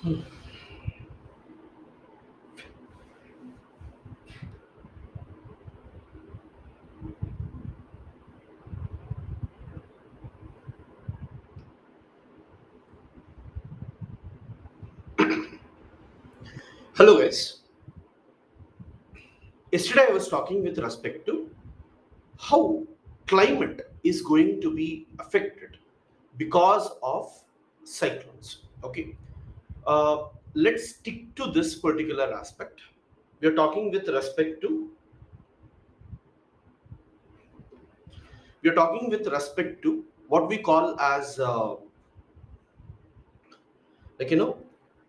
Hello, guys. Yesterday, I was talking with respect to how climate is going to be affected because of cyclones. Okay, let's stick to this particular aspect. We are talking with respect to what we call as like you know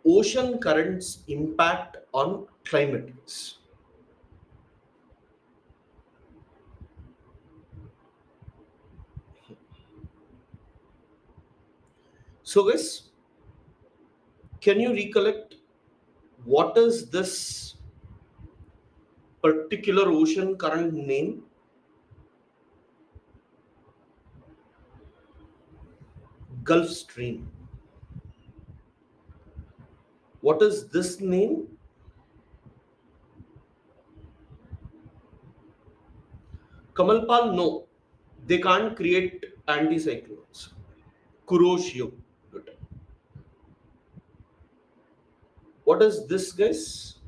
ocean currents impact on climate. So, guys, can you recollect what is this particular ocean current name? Gulf Stream. What is this name? Kamalpal, no. They can't create anticyclones. Kuroshio. What is this, guys?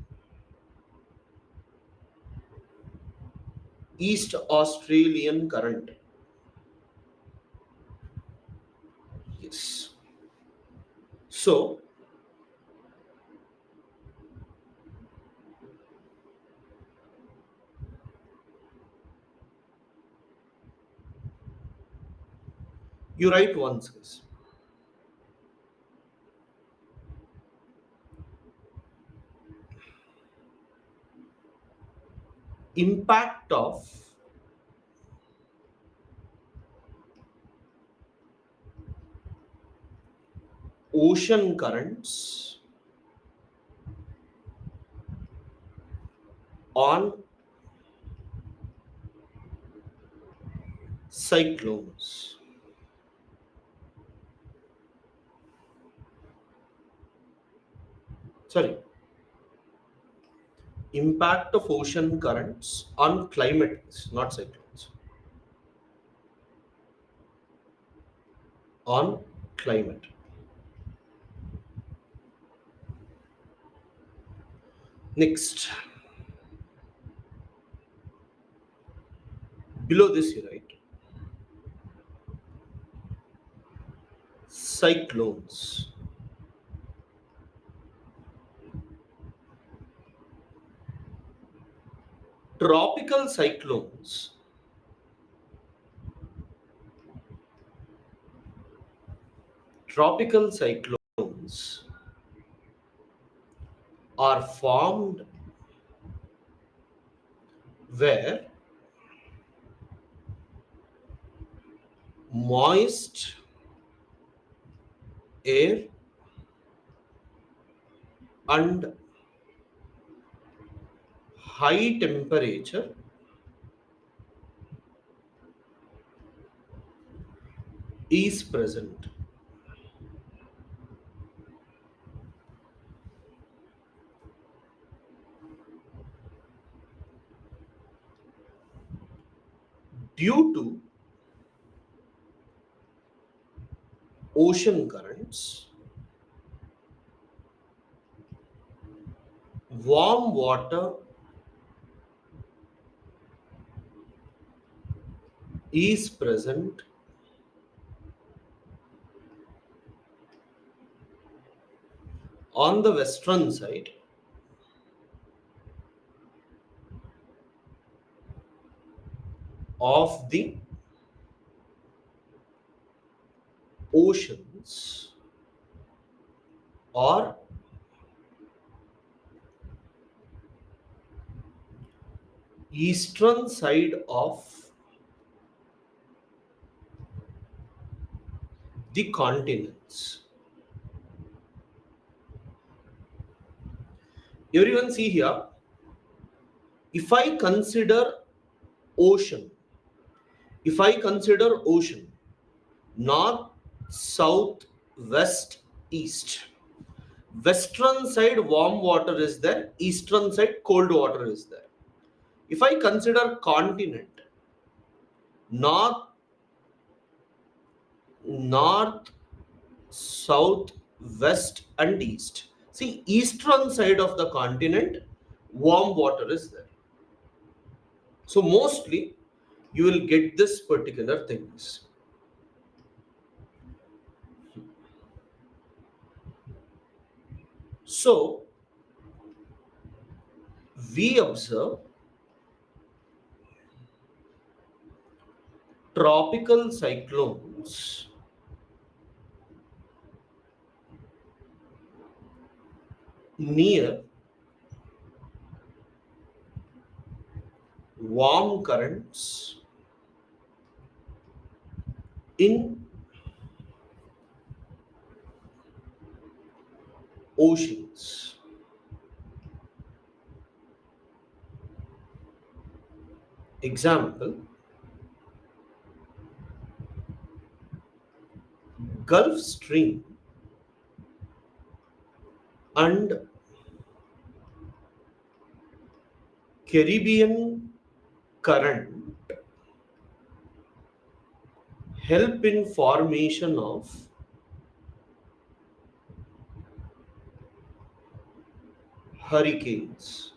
East Australian current. Yes. So, you write once, guys. Impact of ocean currents on cyclones. Sorry, impact of ocean currents on climate, not cyclones, on climate. Next, below this you write cyclones. Tropical cyclones tropical cyclones are formed where moist air and high temperature is present. Due to ocean currents, warm water is present on the western side of the oceans or eastern side of the continents. Everyone see here, if I consider ocean, north, south, west, east, Western side warm water is there, eastern side cold water is there. If I consider continent, north, north, south, west, and east. See, eastern side of the continent, warm water is there. So mostly you will get this particular things. So we observe tropical cyclones near warm currents in oceans. Example, Gulf Stream and Caribbean current help in formation of hurricanes.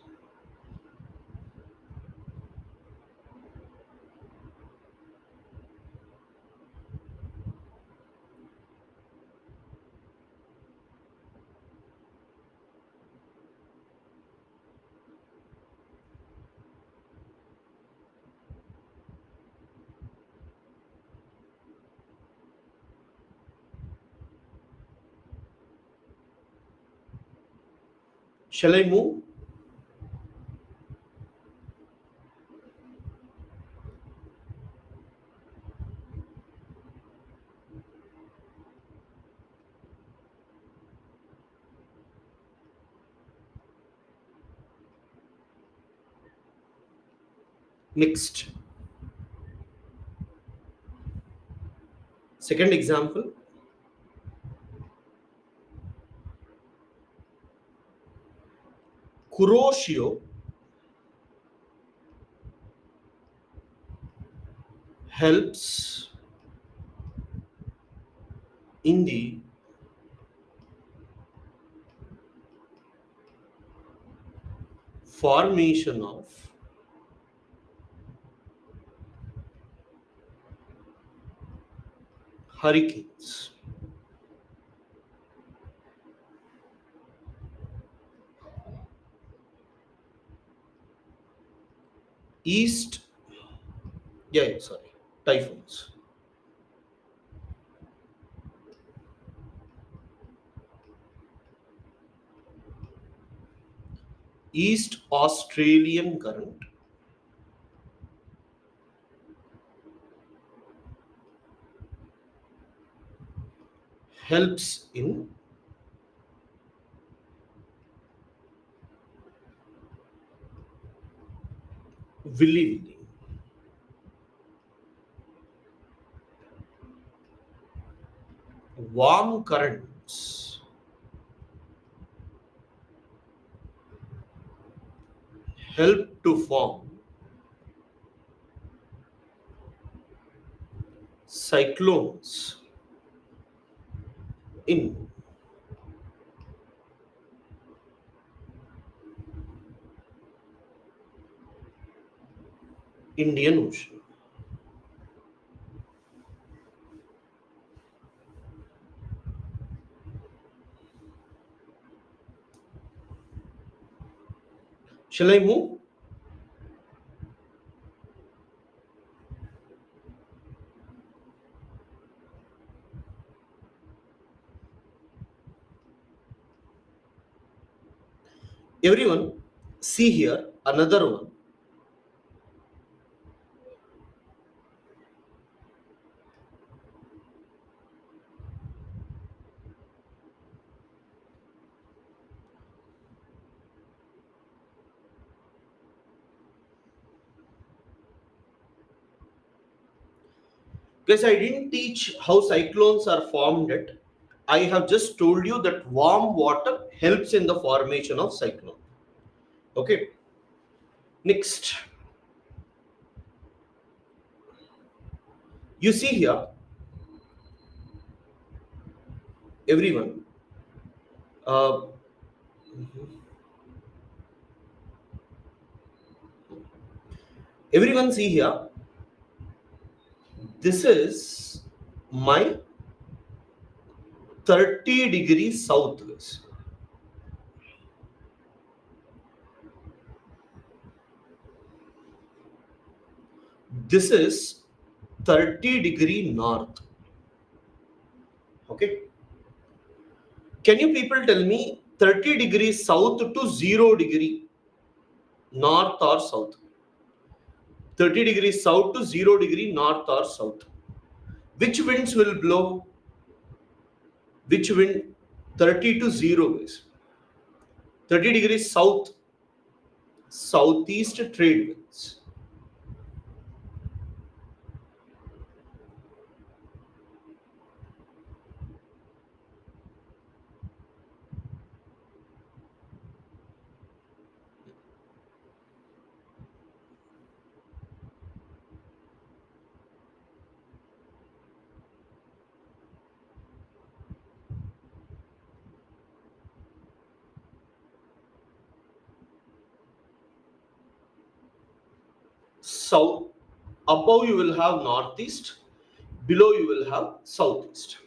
Shall I move? Next. Second example, Kuroshio helps in the formation of hurricanes. East, sorry, typhoons. East Australian current helps in Willy Willy. Warm currents help to form cyclones in Indian Ocean. Shall I move? Everyone, see here another one. Guys, I didn't teach how cyclones are formed yet. I have just told you that warm water helps in the formation of cyclone. Okay. Next, you see here, everyone. Uh, Everyone see here. This is my 30 degrees south. This is 30-degree north. Okay. Can you people tell me 30 degrees south to 0 degree north or south? 30 degrees south to 0 degree north or south. Which winds will blow? Which wind? 30 to 0 is 30 degrees south, southeast trade winds. South, above you will have northeast, below you will have southeast.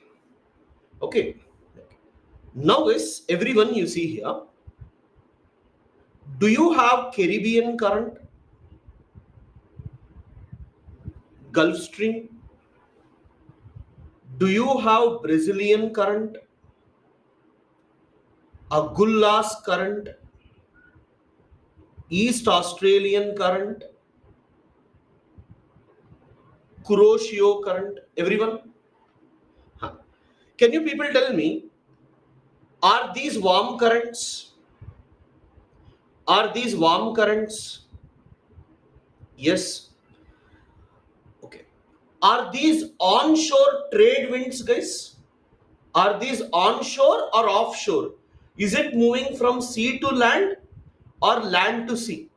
Okay. Now is everyone you see here. Do you have Caribbean current, Gulf Stream? Do you have Brazilian current, Agulhas current, East Australian current, Kuroshio current? Everyone? Huh. Can you people tell me, are these warm currents? Are these warm currents? Yes. Okay. Are these onshore trade winds, guys? Are these onshore or offshore? Is it moving from sea to land or land to sea?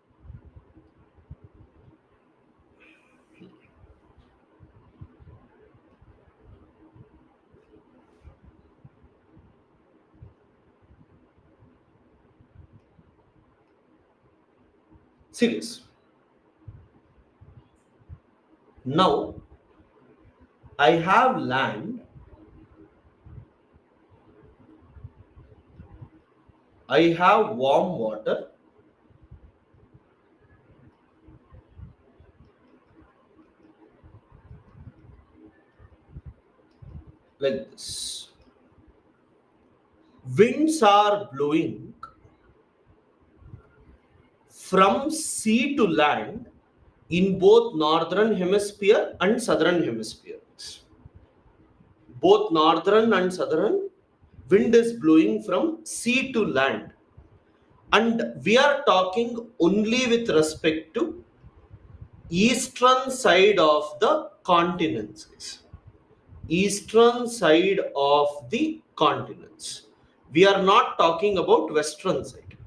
Serious. Now, I have land, I have warm water, like this. Winds are blowing from sea to land in both northern hemisphere and southern hemispheres. Both northern and southern wind is blowing from sea to land, and we are talking only with respect to eastern side of the continents. Eastern side of the continents. We are not talking about western side.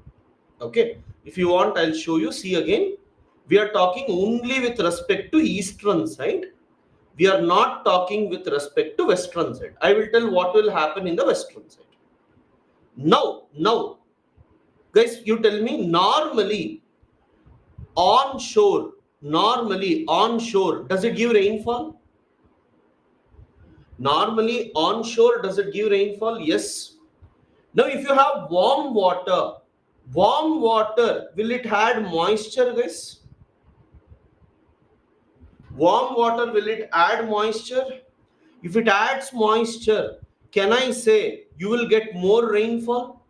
Okay. If you want, I'll show you. See again. We are talking only with respect to eastern side. We are not talking with respect to western side. I will tell what will happen in the western side. Now, guys, you tell me onshore, normally onshore, does it give rainfall? Normally onshore, does it give rainfall? Yes. Now, if you have warm water, will it add moisture, guys? Warm water, will it add moisture? If it adds moisture, can I say you will get more rainfall?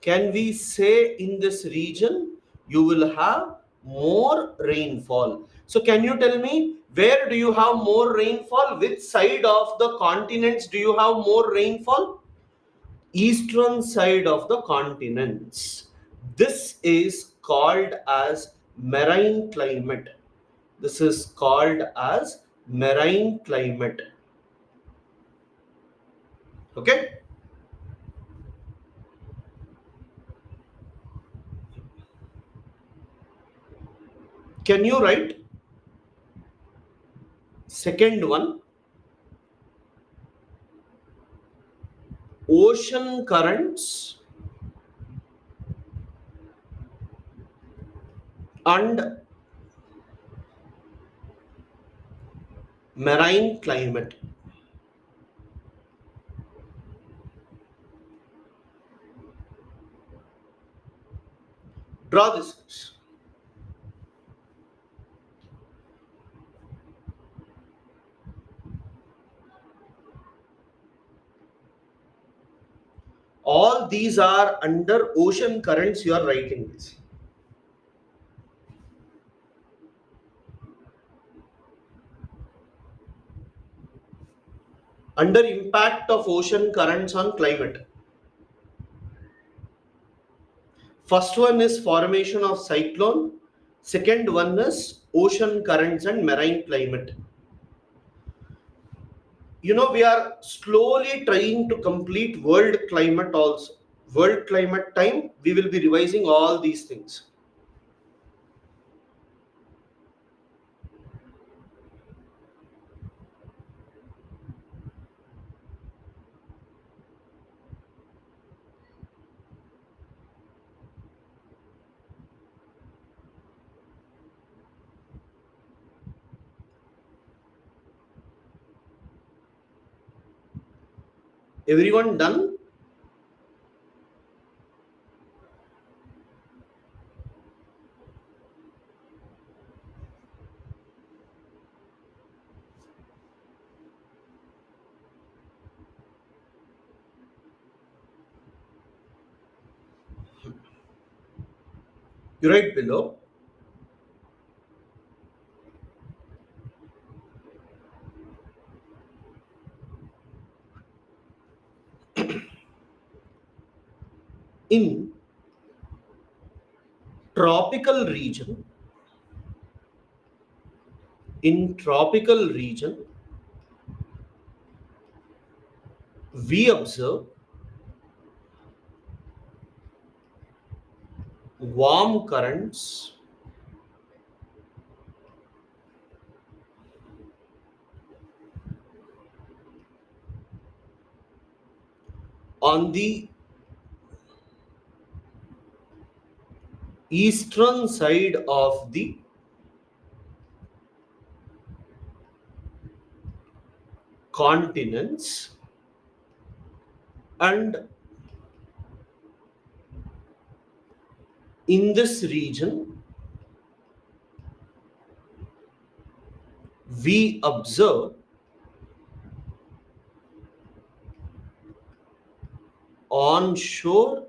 Can we say in this region you will have more rainfall? So can you tell me, where do you have more rainfall? Which side of the continents do you have more rainfall? Eastern side of the continents. This is called as marine climate. This is called as marine climate. Okay. Can you write second one? Ocean currents and marine climate. Draw this. All these are under ocean currents. You are writing this. Under impact of ocean currents on climate. First one is formation of cyclone. Second one is ocean currents and marine climate. We are slowly trying to complete world climate also. World climate time, we will be revising all these things. Everyone done? You write below. In tropical region, in tropical region, we observe warm currents on the eastern side of the continents, and in this region we observe onshore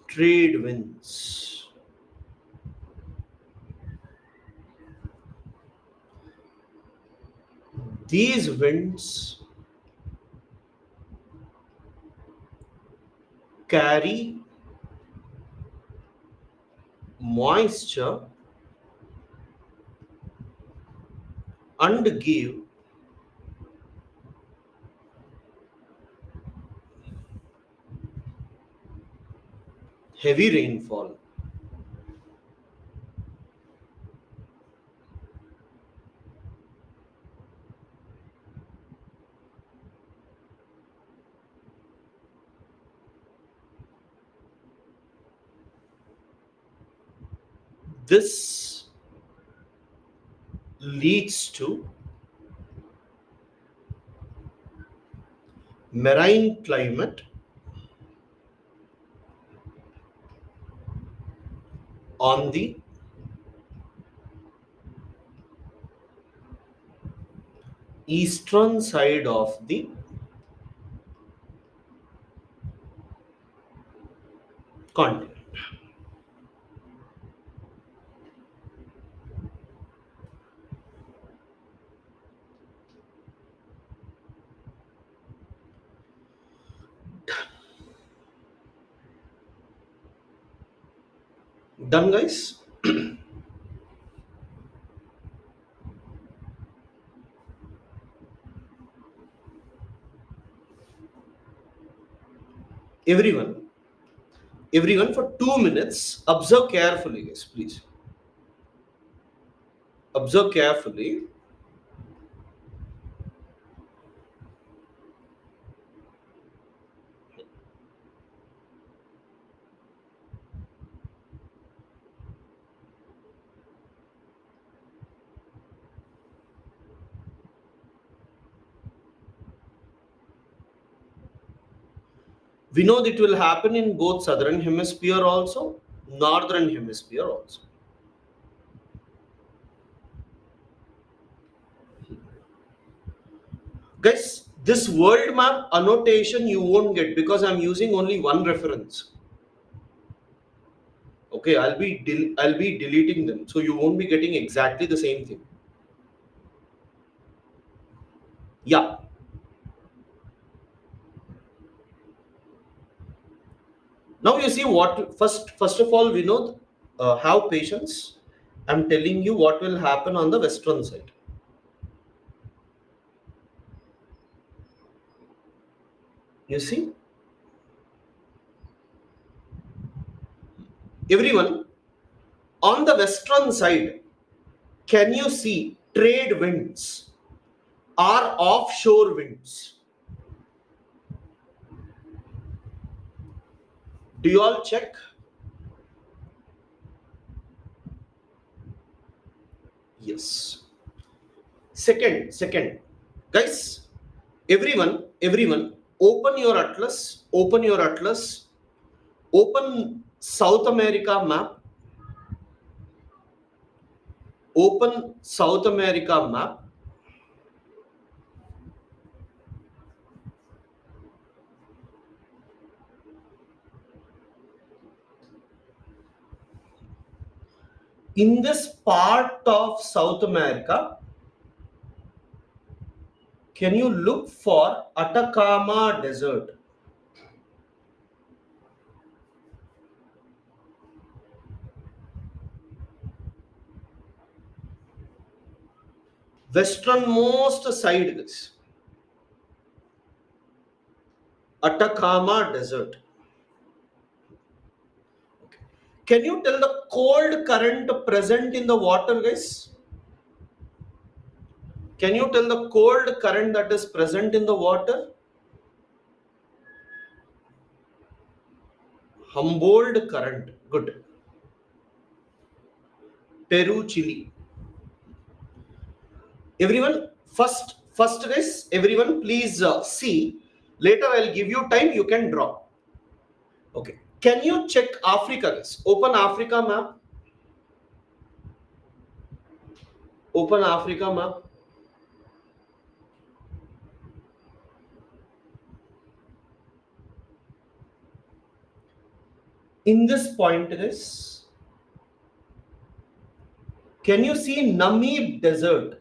trade winds. These winds carry moisture and give heavy rainfall. This leads to marine climate on the eastern side of the continent. Done, guys? Everyone, everyone for 2 minutes, observe carefully, guys, please. Observe carefully. We know that it will happen in both southern hemisphere also, northern hemisphere also. Guys, this world map annotation you won't get because I'm using only one reference. Okay, I'll be deleting them, so you won't be getting exactly the same thing. Yeah. Now you see what first of all, we know have patience. I'm telling you what will happen on the western side. You see, everyone on the western side, can you see trade winds or offshore winds? Do you all check? Yes. Second, guys, everyone, open your atlas, open South America map, open South America map. In this part of South America, can you look for Atacama Desert? Westernmost side is Atacama Desert. Can you tell the cold current present in the water, guys? Can you tell the cold current that is present in the water? Humboldt current. Good. Peru, Chile. Everyone, first guys, everyone please see. Later I'll give you time, you can draw. Okay. Can you check Africa, guys? Open Africa map. Open Africa map. In this point, guys, can you see Namib Desert?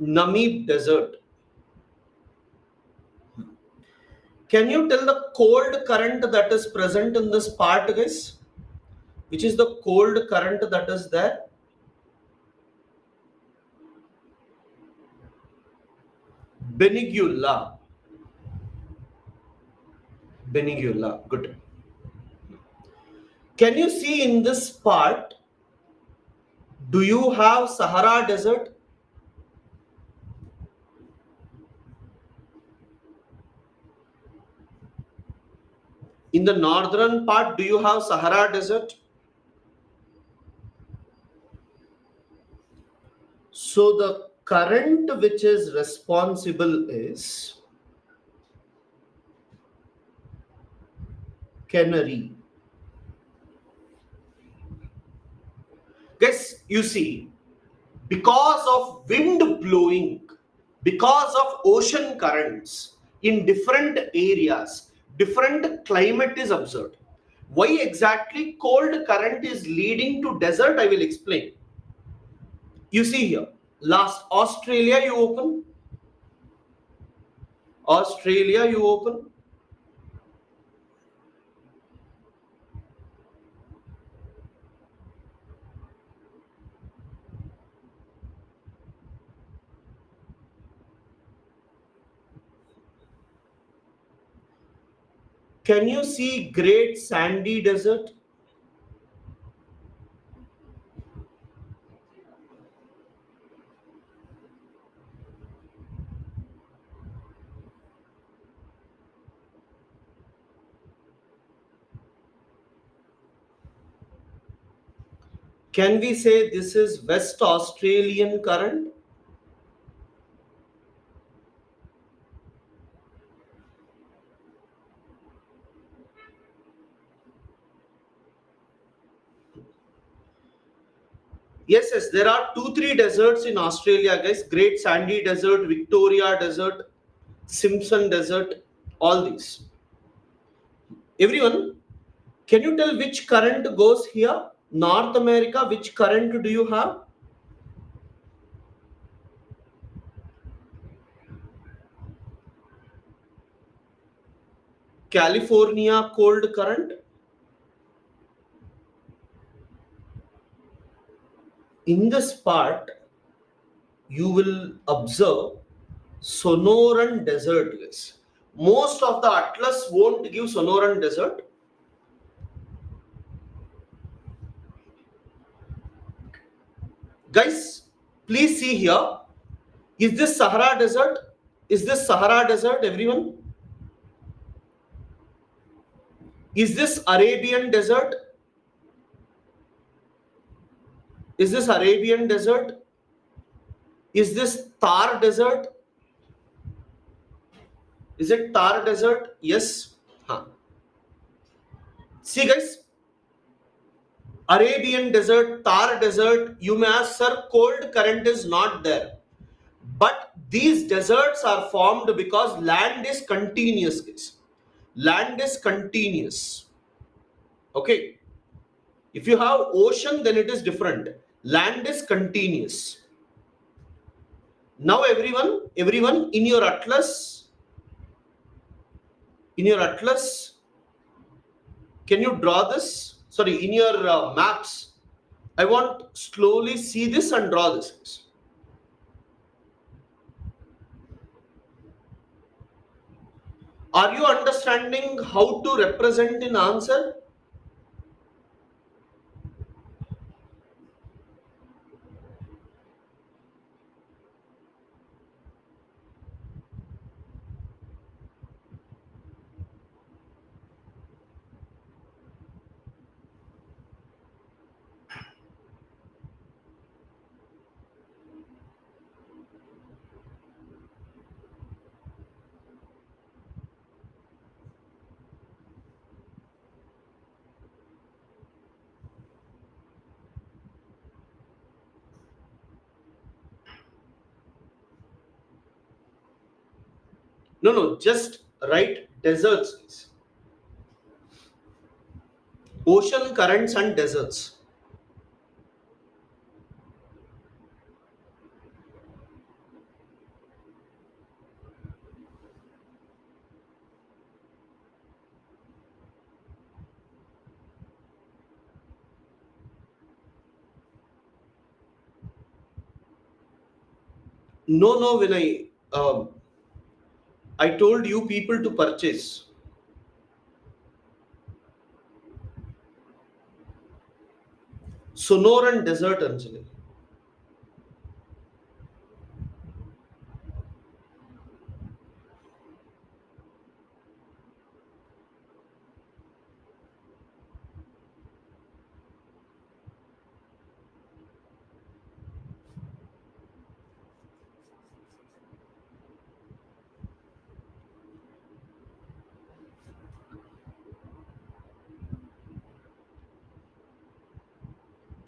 Namib Desert. Can you tell the cold current that is present in this part, guys? Which is the cold current that is there? Beniguela. Beniguela. Good. Can you see in this part? Do you have Sahara Desert? In the northern part, do you have Sahara Desert? So the current which is responsible is Canary. Guys, you see, because of wind blowing, because of ocean currents in different areas, different climate is observed. Why exactly cold current is leading to desert, I will explain. You see here, last Australia you open, Australia you open, Can you see Great Sandy Desert? Can we say this is West Australian current? Yes, yes, there are two, three deserts in Australia, guys. Great Sandy Desert, Victoria Desert, Simpson Desert, all these. Everyone, can you tell which current goes here? North America, which current do you have? California cold current. In this part, you will observe Sonoran Desert, guys. Most of the atlas won't give Sonoran Desert. Guys, please see here. Is this Sahara Desert? Is this Sahara Desert, everyone? Is this Arabian Desert? Is this Arabian Desert? Is this Thar Desert? Is it Thar Desert? Yes. Huh. See, guys, Arabian Desert, Thar Desert, you may ask, sir, cold current is not there. But these deserts are formed because land is continuous, guys. Land is continuous. Okay. If you have ocean, then it is different. Land is continuous. Now, everyone, in your atlas, can you draw this? Sorry, in your maps, I want slowly see this and draw this. Are you understanding how to represent in answer? No, no, just write deserts. Ocean currents and deserts. No, no, when I told you people to purchase. Sonoran Desert, Anjali.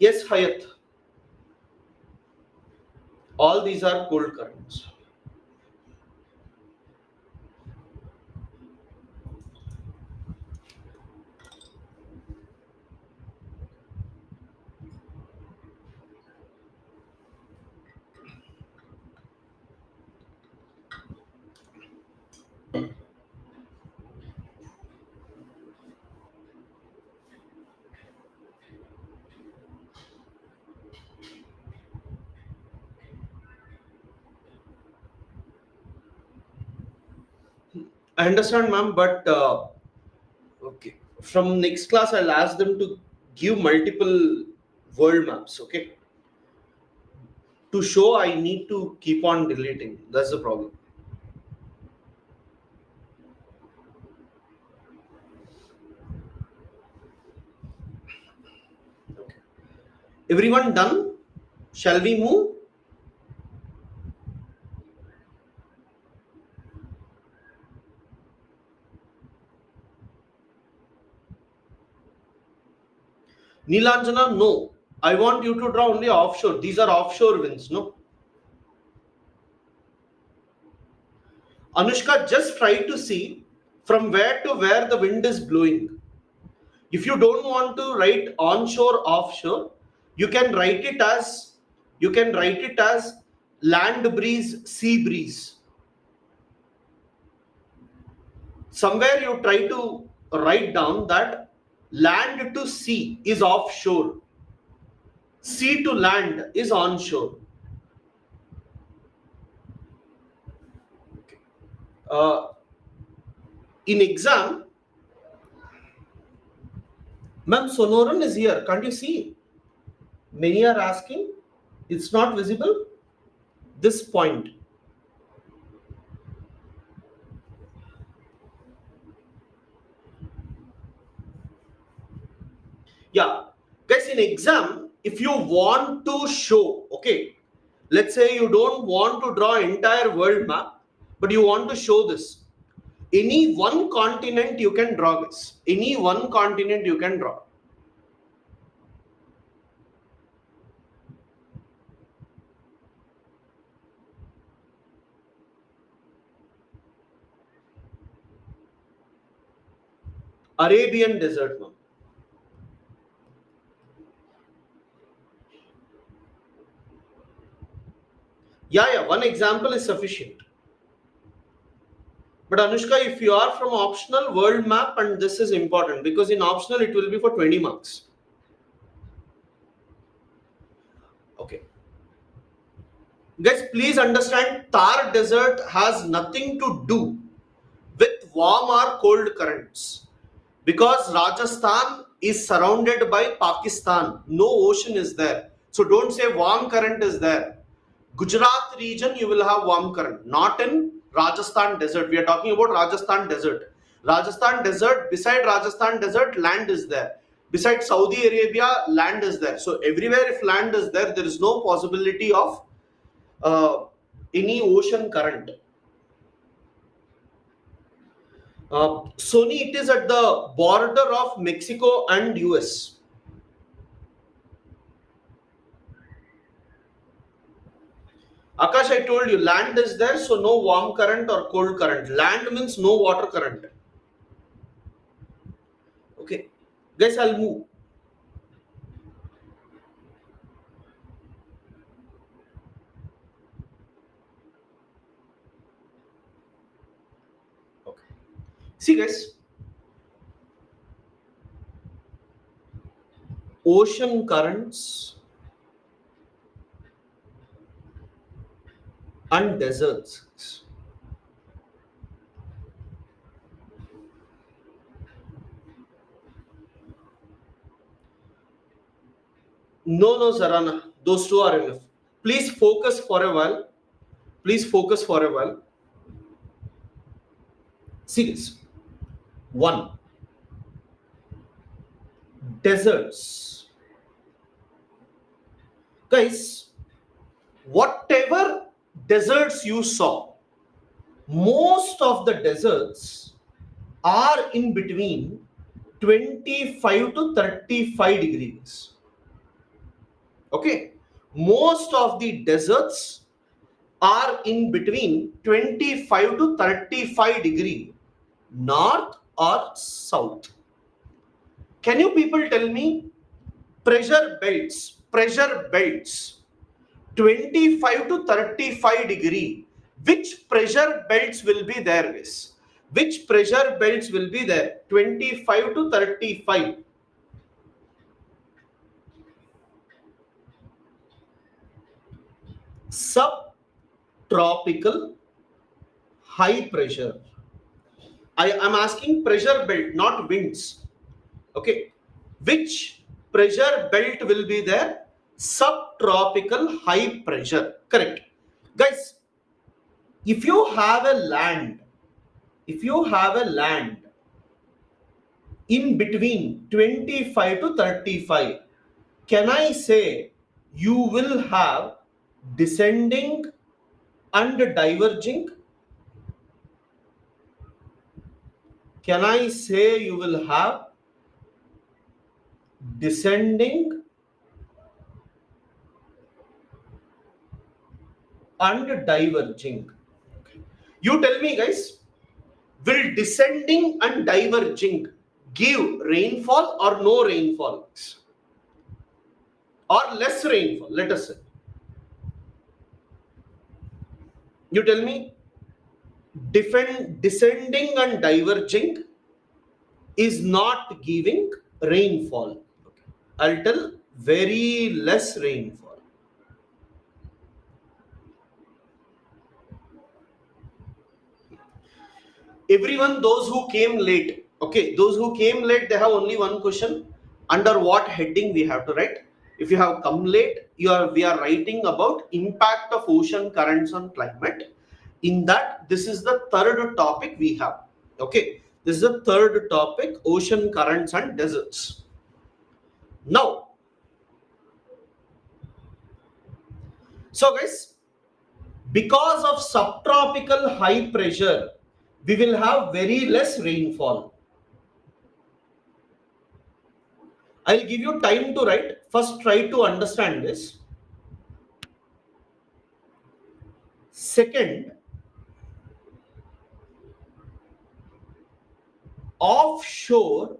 Yes, Hayat. All these are cold currents. I understand, ma'am, but Okay. From next class, I'll ask them to give multiple world maps. Okay. To show, I need to keep on deleting. That's the problem. Okay. Everyone done? Shall we move? Nilanjana, no. I want you to draw only offshore. These are offshore winds, no? Anushka, just try to see from where to where the wind is blowing. If you don't want to write onshore, offshore, you can write it as land breeze, sea breeze. Somewhere you try to write down that land to sea is offshore, sea to land is onshore. Uh, in exam, ma'am, Sonoran is here. Can't you see? Many are asking. It's not visible. This point. Yeah. Guys, in exam, if you want to show, okay, let's say you don't want to draw entire world map, but you want to show this. Any one continent you can draw this. Any one continent you can draw. Arabian desert, ma'am. Yeah, one example is sufficient. But Anushka, if you are from optional world map, and this is important because in optional it will be for 20 marks. Okay. Guys, please understand Thar desert has nothing to do with warm or cold currents because Rajasthan is surrounded by Pakistan. No ocean is there. So don't say warm current is there. Gujarat region, you will have warm current, not in Rajasthan desert. We are talking about Rajasthan desert. Rajasthan desert, beside Rajasthan desert, land is there. Beside Saudi Arabia, land is there. So everywhere if land is there, there is no possibility of uh, any ocean current. Sony, it is at the border of Mexico and US. Akash, I told you, land is there, so no warm current or cold current. Land means no water current. Okay, guys, I'll move. Okay. See, guys, ocean currents and deserts. No, Zarana, those two are enough. Please focus for a while. Please focus for a while. See this. One, deserts. Guys, whatever deserts you saw, most of the deserts are in between 25 to 35 degrees. Okay, most of the deserts are in between 25 to 35 degree north or south. Can you people tell me pressure belts 25 to 35 degree, which pressure belts will be there, guys? Which pressure belts will be there? 25 to 35. Subtropical high pressure. I am asking pressure belt, not winds. Okay. Which pressure belt will be there? Subtropical high pressure. Correct. Guys, if you have a land, in between 25 to 35, can I say you will have descending and diverging? Can I say you will have descending and diverging? You tell me, guys, will descending and diverging give rainfall or no rainfall? Or less rainfall, let us say. You tell me, descending and diverging is not giving rainfall. I'll tell very less rainfall. Everyone, those who came late, okay, those who came late, they have only one question. Under what heading we have to write? If you have come late, we are writing about impact of ocean currents on climate. In that, this is the third topic we have. Okay, this is the third topic, ocean currents and deserts. Now, so guys, because of subtropical high pressure, we will have very less rainfall. I'll give you time to write. First, try to understand this. Second, offshore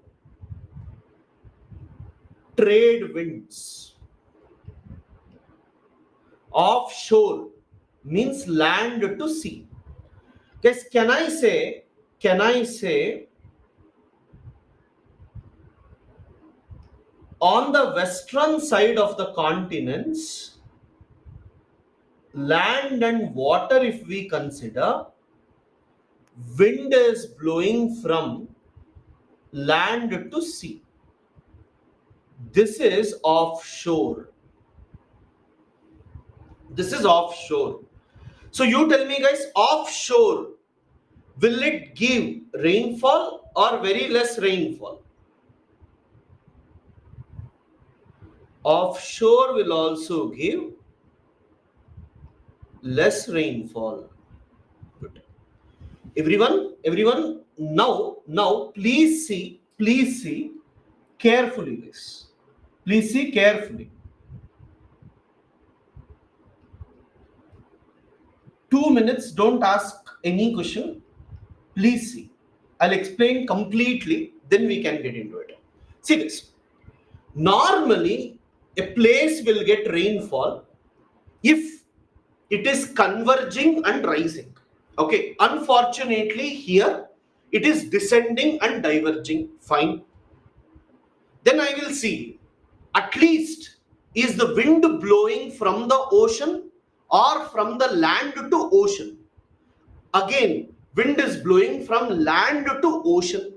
trade winds. Offshore means land to sea. Guys, can I say on the western side of the continents, land and water, if we consider, wind is blowing from land to sea. This is offshore. This is offshore. So you tell me, guys, offshore, will it give rainfall or very less rainfall? Offshore will also give less rainfall. Good. Everyone, now please see carefully this. Please see carefully. 2 minutes, don't ask any question. Please see. I'll explain completely, then we can get into it. See this. Normally, a place will get rainfall if it is converging and rising. Okay, unfortunately here it is descending and diverging. Fine. Then I will see, at least, is the wind blowing from the ocean or from the land to ocean? Again, wind is blowing from land to ocean.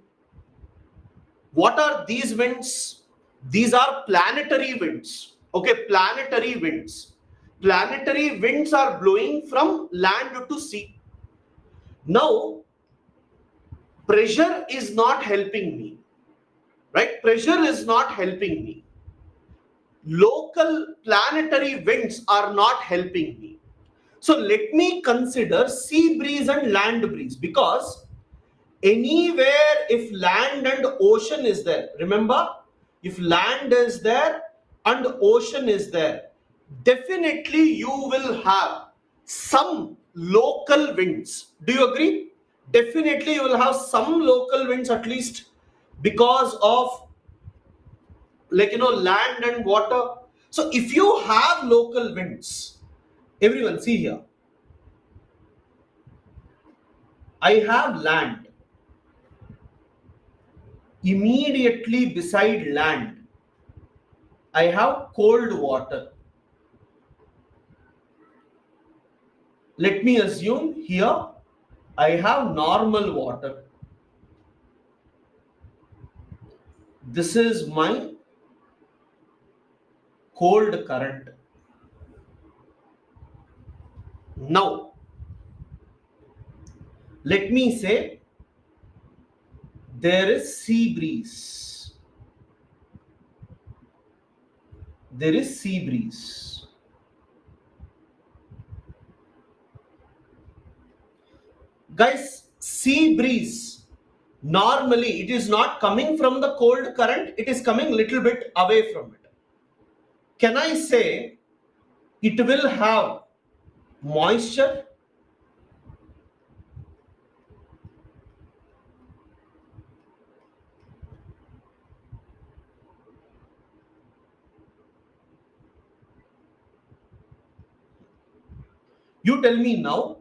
What are these winds? These are planetary winds. Okay, planetary winds. Planetary winds are blowing from land to sea. Now, pressure is not helping me, right? Pressure is not helping me. Local planetary winds are not helping me. So let me consider sea breeze and land breeze, because anywhere if land and ocean is there, remember, if land is there and ocean is there, definitely you will have some local winds. Do you agree? Definitely you will have some local winds, at least because of, like, land and water. So if you have local winds, everyone see here, I have land. Immediately beside land, I have cold water. Let me assume here I have normal water. This is my cold current. Now, let me say there is sea breeze. There is sea breeze. Guys, sea breeze, normally it is not coming from the cold current, it is coming little bit away from it. Can I say it will have moisture? You tell me now,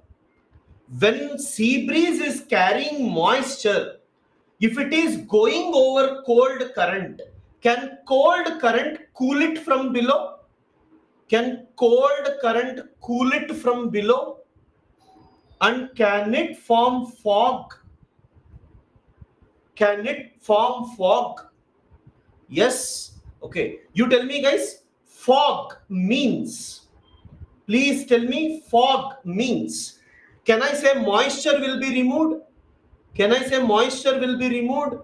when sea breeze is carrying moisture, if it is going over cold current, can cold current cool it from below? Can cold current cool it from below? And can it form fog? Can it form fog? Yes. Okay. You tell me, guys, fog means, please tell me, fog means, can I say moisture will be removed? Can I say moisture will be removed?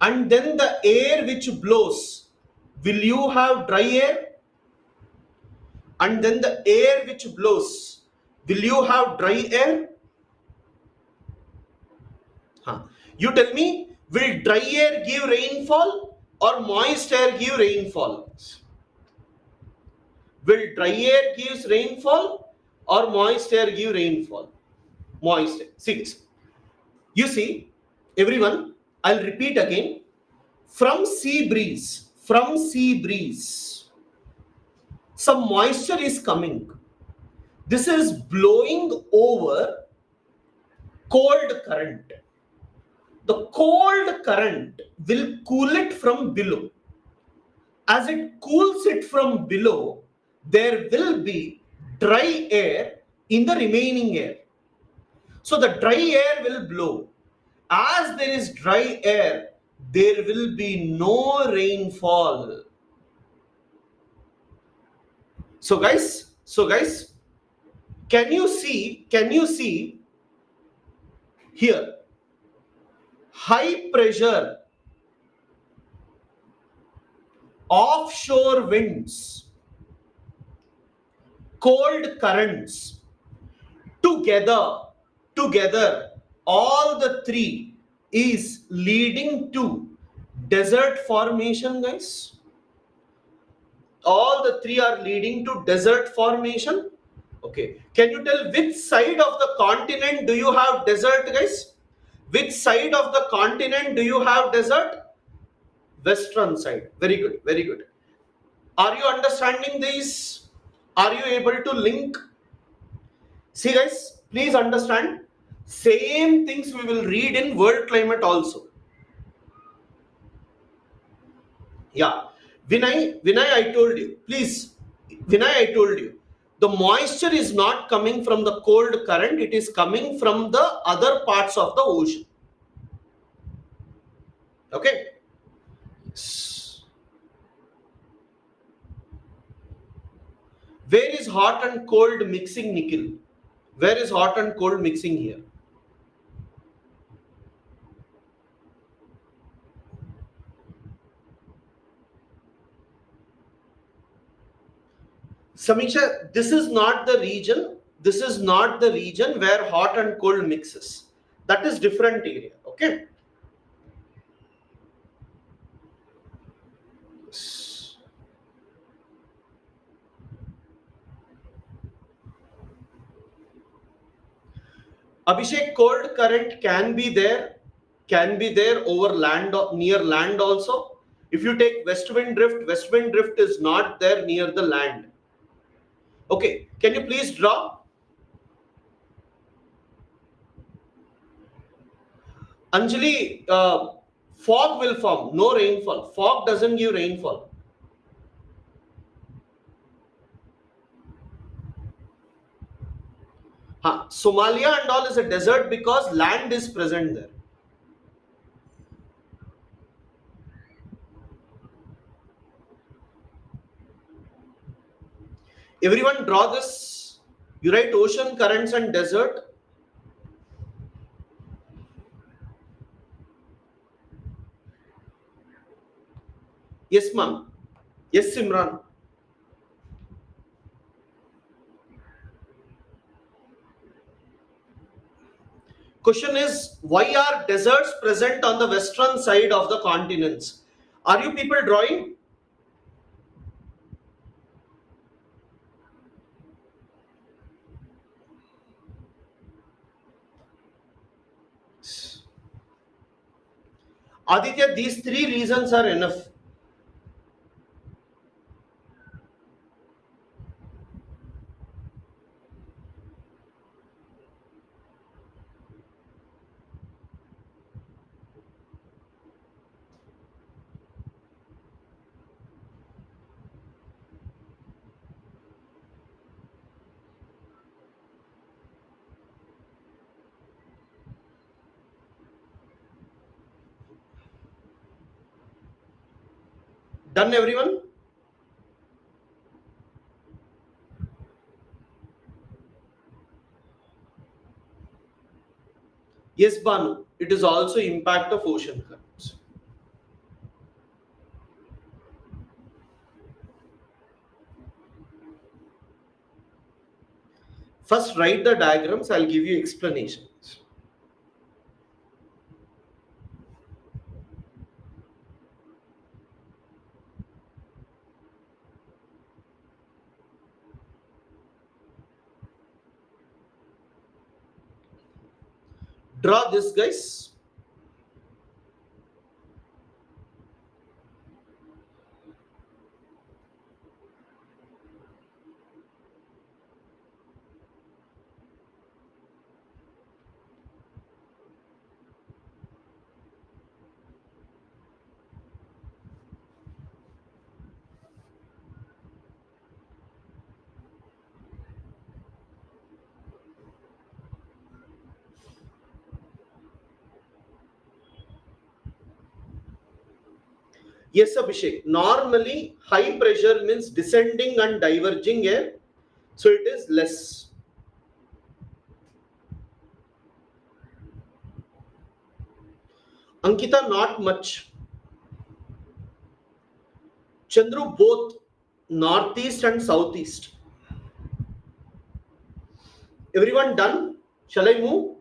And then the air which blows, will you have dry air? And then the air which blows, will you have dry air? Huh. You tell me, will dry air give rainfall or moist air give rainfall? Will dry air gives rainfall or moist air give rainfall? Moist air. See this. You see, everyone, I'll repeat again. From sea breeze, some moisture is coming. This is blowing over cold current. The cold current will cool it from below. As it cools it from below, there will be dry air in the remaining air. So the dry air will blow. As there is dry air, there will be no rainfall. So guys, can you see here, high pressure, offshore winds, cold currents, together, all the three is leading to desert formation, guys. All the three are leading to desert formation. Okay, can you tell which side of the continent do you have desert, guys? Which side of the continent do you have desert? Western side. Very good, very good. Are you understanding this? Are you able to link? See guys, please understand, same things we will read in world climate also. Yeah, Vinay, I told you, please, Vinay, I told you, the moisture is not coming from the cold current, it is coming from the other parts of the ocean. Okay. Where is hot and cold mixing, Nikhil? Where is hot and cold mixing here? Samiksha, this is not the region. This is not the region where hot and cold mixes. That is different area. Okay. Abhishek, cold current can be there over land, near land also. If you take west wind drift is not there near the land. Okay, can you please draw? Anjali, fog will form, no rainfall. Fog doesn't give rainfall. Somalia and all is a desert because land is present there. Everyone draw this. You write ocean, currents and desert. Yes, ma'am. Yes, Simran. Question is, why are deserts present on the western side of the continents? Are you people drawing? Aditya, these three reasons are enough. Done, everyone? Yes, Banu. It is also impact of ocean currents. First, write the diagrams. I'll give you explanations. Draw this, guys. Yes, Abhishek. Normally, high pressure means descending and diverging air. So it is less. Ankita, not much. Chandru, both northeast and southeast. Everyone done? Shall I move?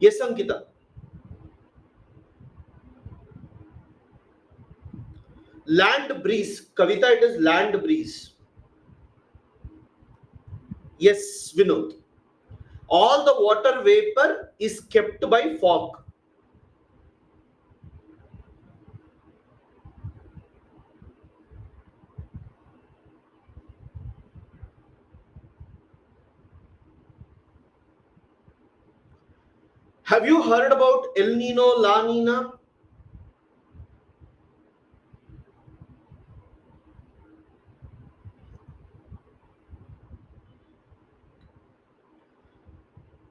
Yes, Ankita. Land breeze. Kavita, it is land breeze. Yes, Vinod. All the water vapor is kept by fog. Have you heard about El Nino, La Nina?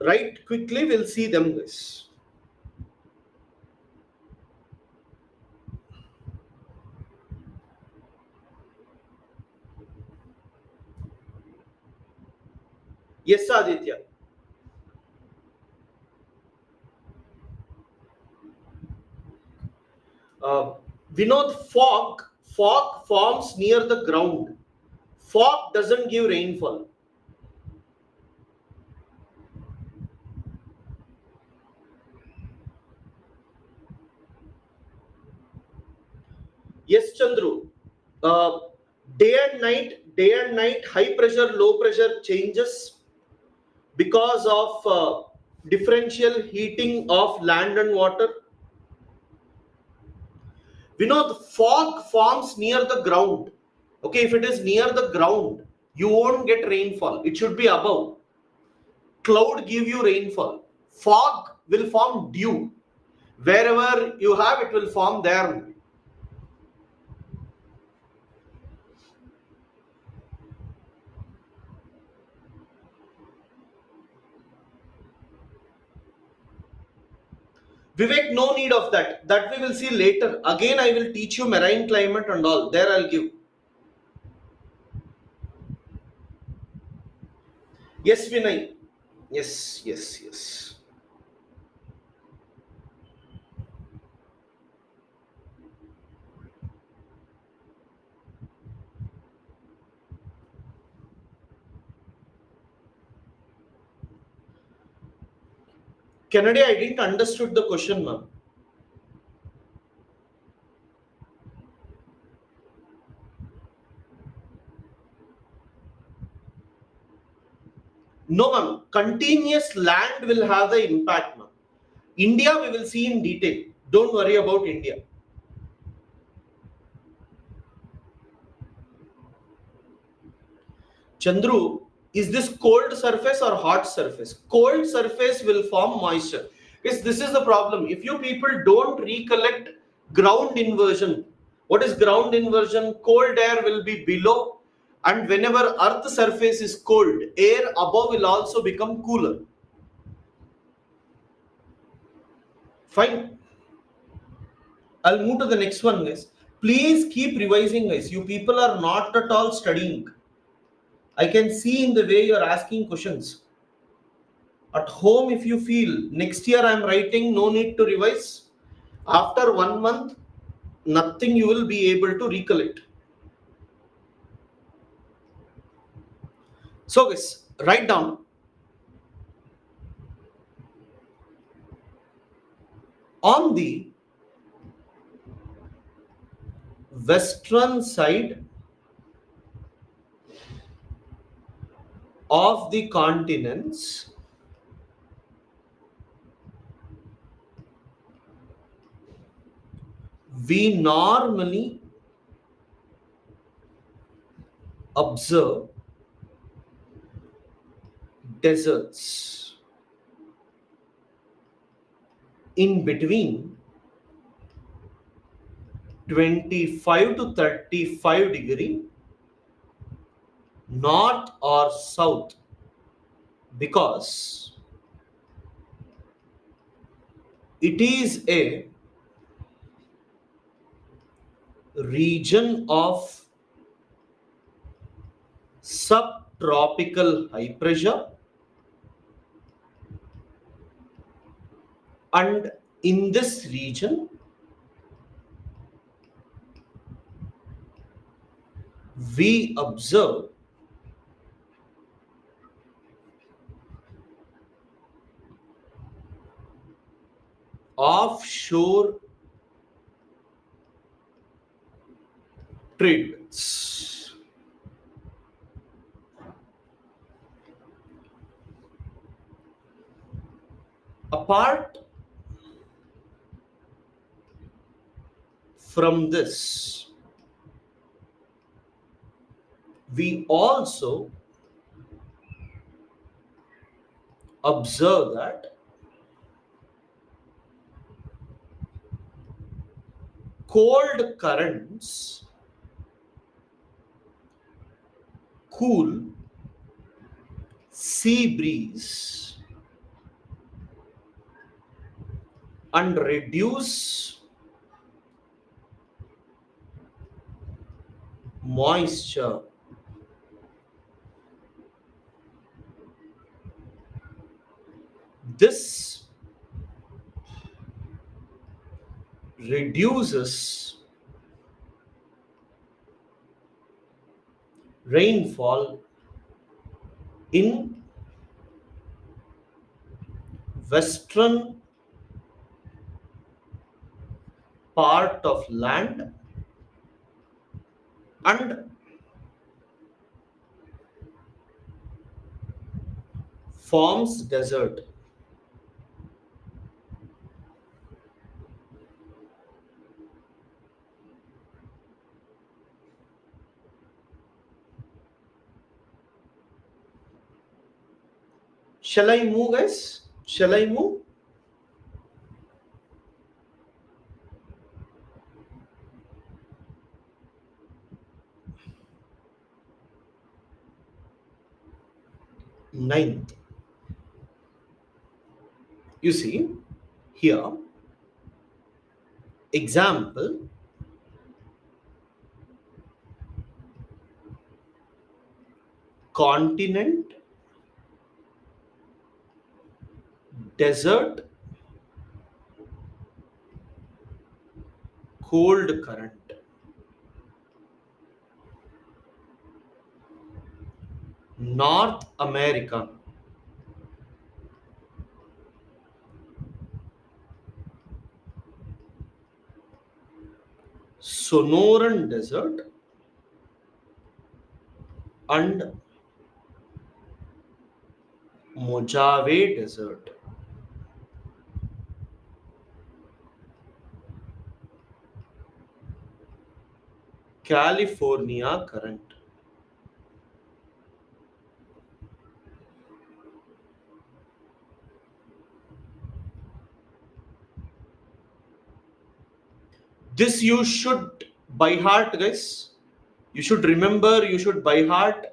Right, quickly we'll see them, guys. Yes, Aditya. Uh, Vinod, fog forms near the ground. Fog doesn't give rainfall. Yes, Chandru. Uh, day and night, high pressure, low pressure changes because of differential heating of land and water. We know the fog forms near the ground. Okay, if it is near the ground, you won't get rainfall. It should be above. Cloud give you rainfall. Fog will form dew. Wherever you have, it will form there. Vivek, no need of that. That we will see later. Again, I will teach you marine climate and all. There I'll give. Yes, Vinay. Yes, yes, yes. Kennedy, I didn't understood the question, ma'am. No, ma'am. Continuous land will have the impact, ma'am. India, we will see in detail. Don't worry about India. Chandru, is this cold surface or hot surface? Cold surface will form moisture. Yes, this is the problem. If you people don't recollect ground inversion, what is ground inversion? Cold air will be below, and whenever earth surface is cold, air above will also become cooler. Fine. I'll move to the next one, guys. Please keep revising, guys. You people are not at all studying. I can see in the way you're asking questions. At home, if you feel next year I'm writing, no need to revise. After 1 month, nothing you will be able to recollect. So, guys, write down on the western side of the continents, we normally observe deserts. In between 25 to 35 degree north or south, because it is a region of subtropical high pressure, and in this region we observe offshore trade winds. Apart from this, we also observe that cold currents cool sea breeze and reduce moisture. This reduces rainfall in western part of land and forms desert. Shall I move, guys? Shall I move? Ninth. You see, here Example, continent, desert, cold current. North America, Sonoran Desert and Mojave Desert. California current. This you should by heart, guys. You should remember, you should by heart.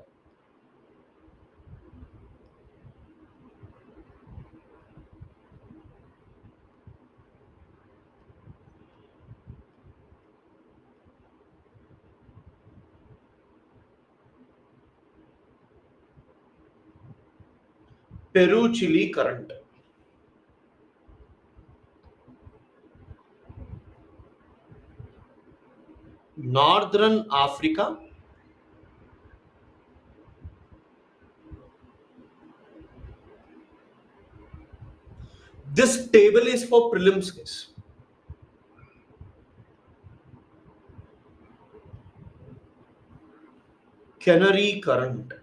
Peru Chile current. Northern Africa. This table is for prelims, guys. Canary current.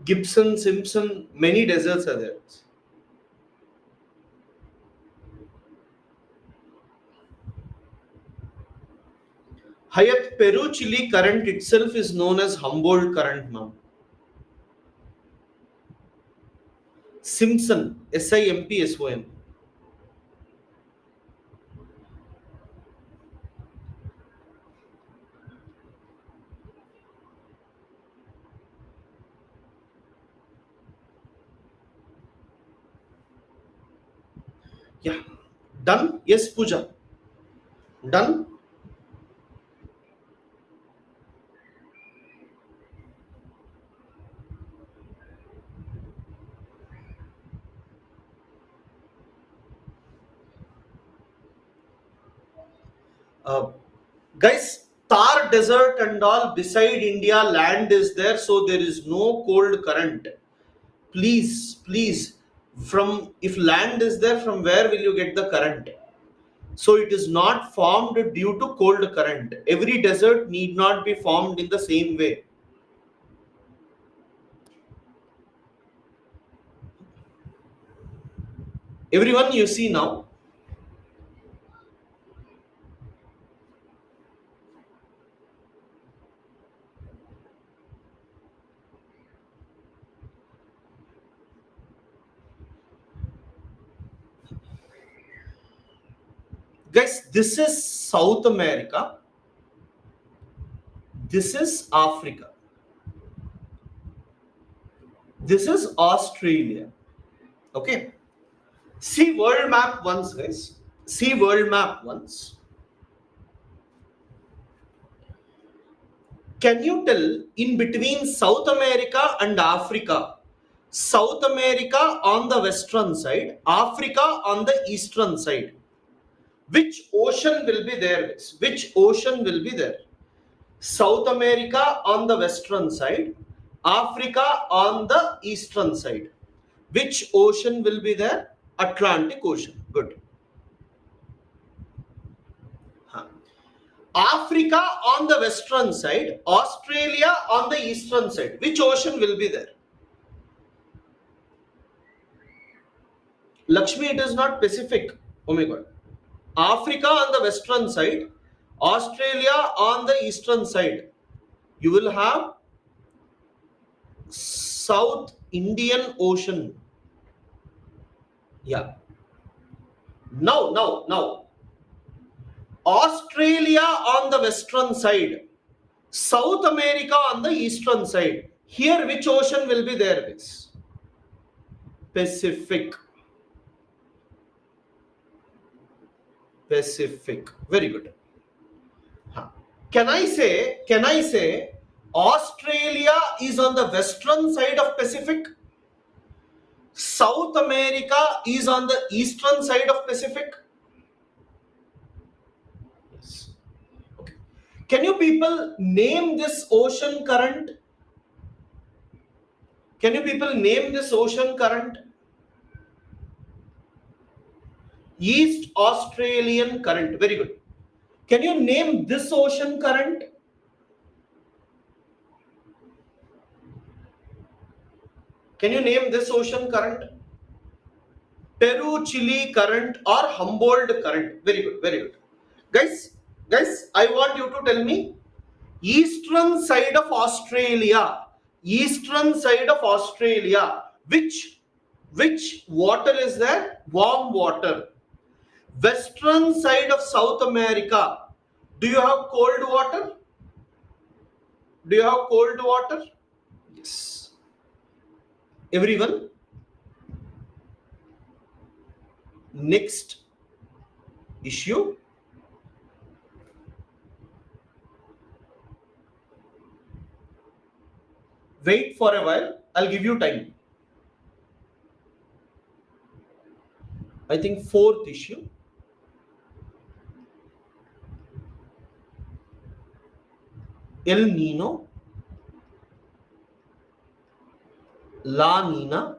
Gibson, Simpson, many deserts are there. Hayat, Peru Chile current itself is known as Humboldt current, ma'am. Simpson, Simpson. Yeah. Done? Yes, Pooja. Done? Uh, Guys, Thar Desert and all beside India, land is there, so there is no cold current. Please, please, from if land is there, from where will you get the current? So it is not formed due to cold current. Every desert need not be formed in the same way. Everyone, you see now, Guys, this is South America. This is Africa. This is Australia. Okay. See world map once, guys. See world map once. Can you tell in between South America and Africa? South America on the western side, Africa on the eastern side. Which ocean will be there, guys? Which ocean will be there? South America on the western side, Africa on the eastern side. Which ocean will be there? Atlantic Ocean. Good. Huh. Africa on the western side, Australia on the eastern side. Which ocean will be there? Lakshmi, it is not Pacific. Oh my God. Africa on the western side, Australia on the eastern side. You will have South Indian Ocean. Yeah. Now. Australia on the western side, South America on the eastern side. Here, which ocean will be there? Guys? Pacific. Pacific. Very good. Can I say Australia is on the western side of Pacific? South America is on the eastern side of Pacific? Yes. Okay. Can you people name this ocean current? Can you people name this ocean current? East Australian current. Very good. Can you name this ocean current? Can you name this ocean current? Peru-Chile current or Humboldt current? Very good, very good. Guys, I want you to tell me eastern side of Australia. Eastern side of Australia. Which water is there? Warm water. Western side of South America. Do you have cold water? Do you have cold water? Yes. Everyone? Next issue. Wait for a while. I'll give you time. I think fourth issue. El Nino, La Nina,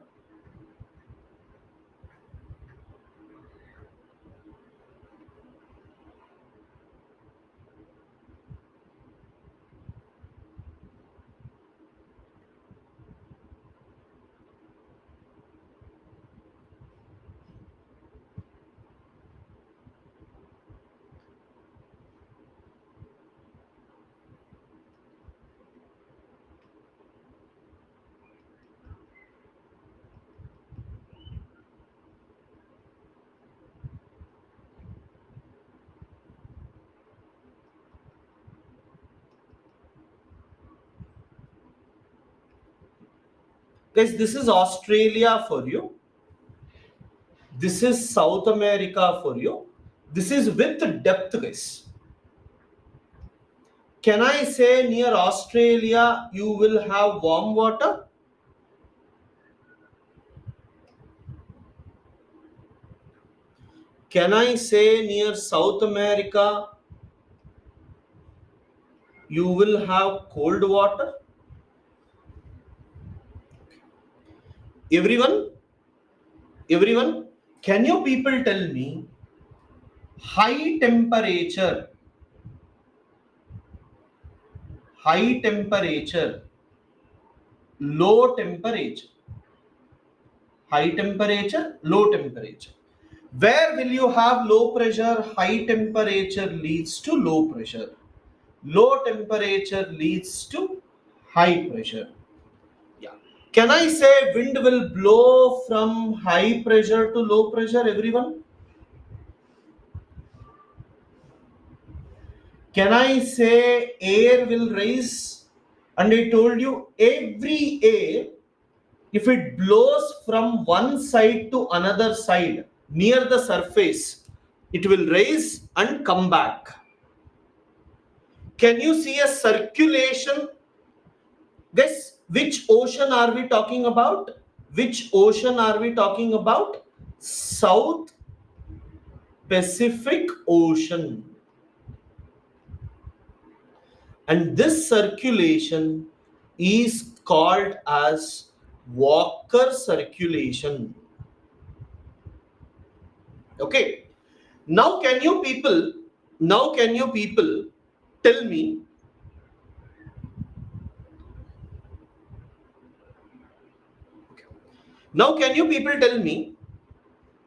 guys, this is Australia for you. This is South America for you. This is with depth, guys. Can I say near Australia you will have warm water? Can I say near South America you will have cold water? Everyone, can you people tell me high temperature, low temperature, high temperature, low temperature. Where will you have low pressure? High temperature leads to low pressure. Low temperature leads to high pressure. Yeah. Can I say wind will blow from high pressure to low pressure, everyone? Can I say air will rise? And I told you every air, if it blows from one side to another side near the surface, it will rise and come back. Can you see a circulation? Guess which ocean are we talking about? Which ocean are we talking about? South Pacific Ocean. And this circulation is called as Walker circulation. Okay. Now can you people tell me,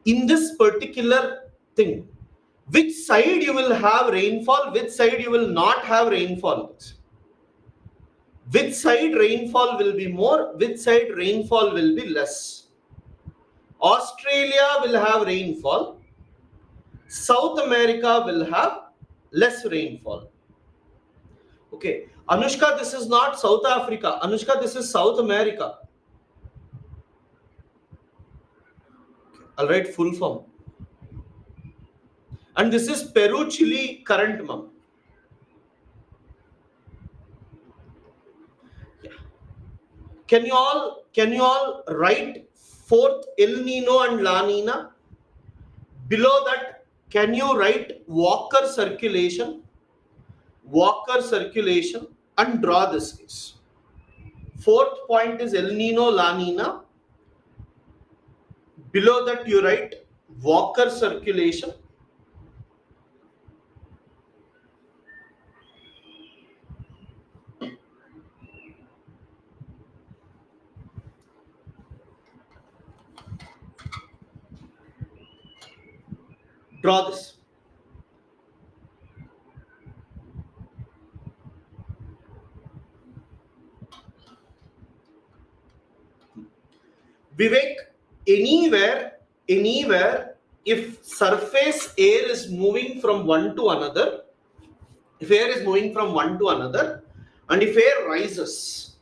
in this particular thing, which side you will have rainfall, which side you will not have rainfall? Which side rainfall will be more, which side rainfall will be less? Australia will have rainfall, South America will have less rainfall. Okay, Anushka, this is not South Africa. Anushka, this is South America. I'll write full form. And this is Peru Chile current, ma'am. Yeah. Can you all write fourth El Nino and La Nina? Below that, can you write Walker circulation? Walker circulation and draw this case. Fourth point is El Nino, La Nina. Below that you write Walker circulation. Draw this. Vivek, anywhere, if surface air is moving from one to another, and if air rises,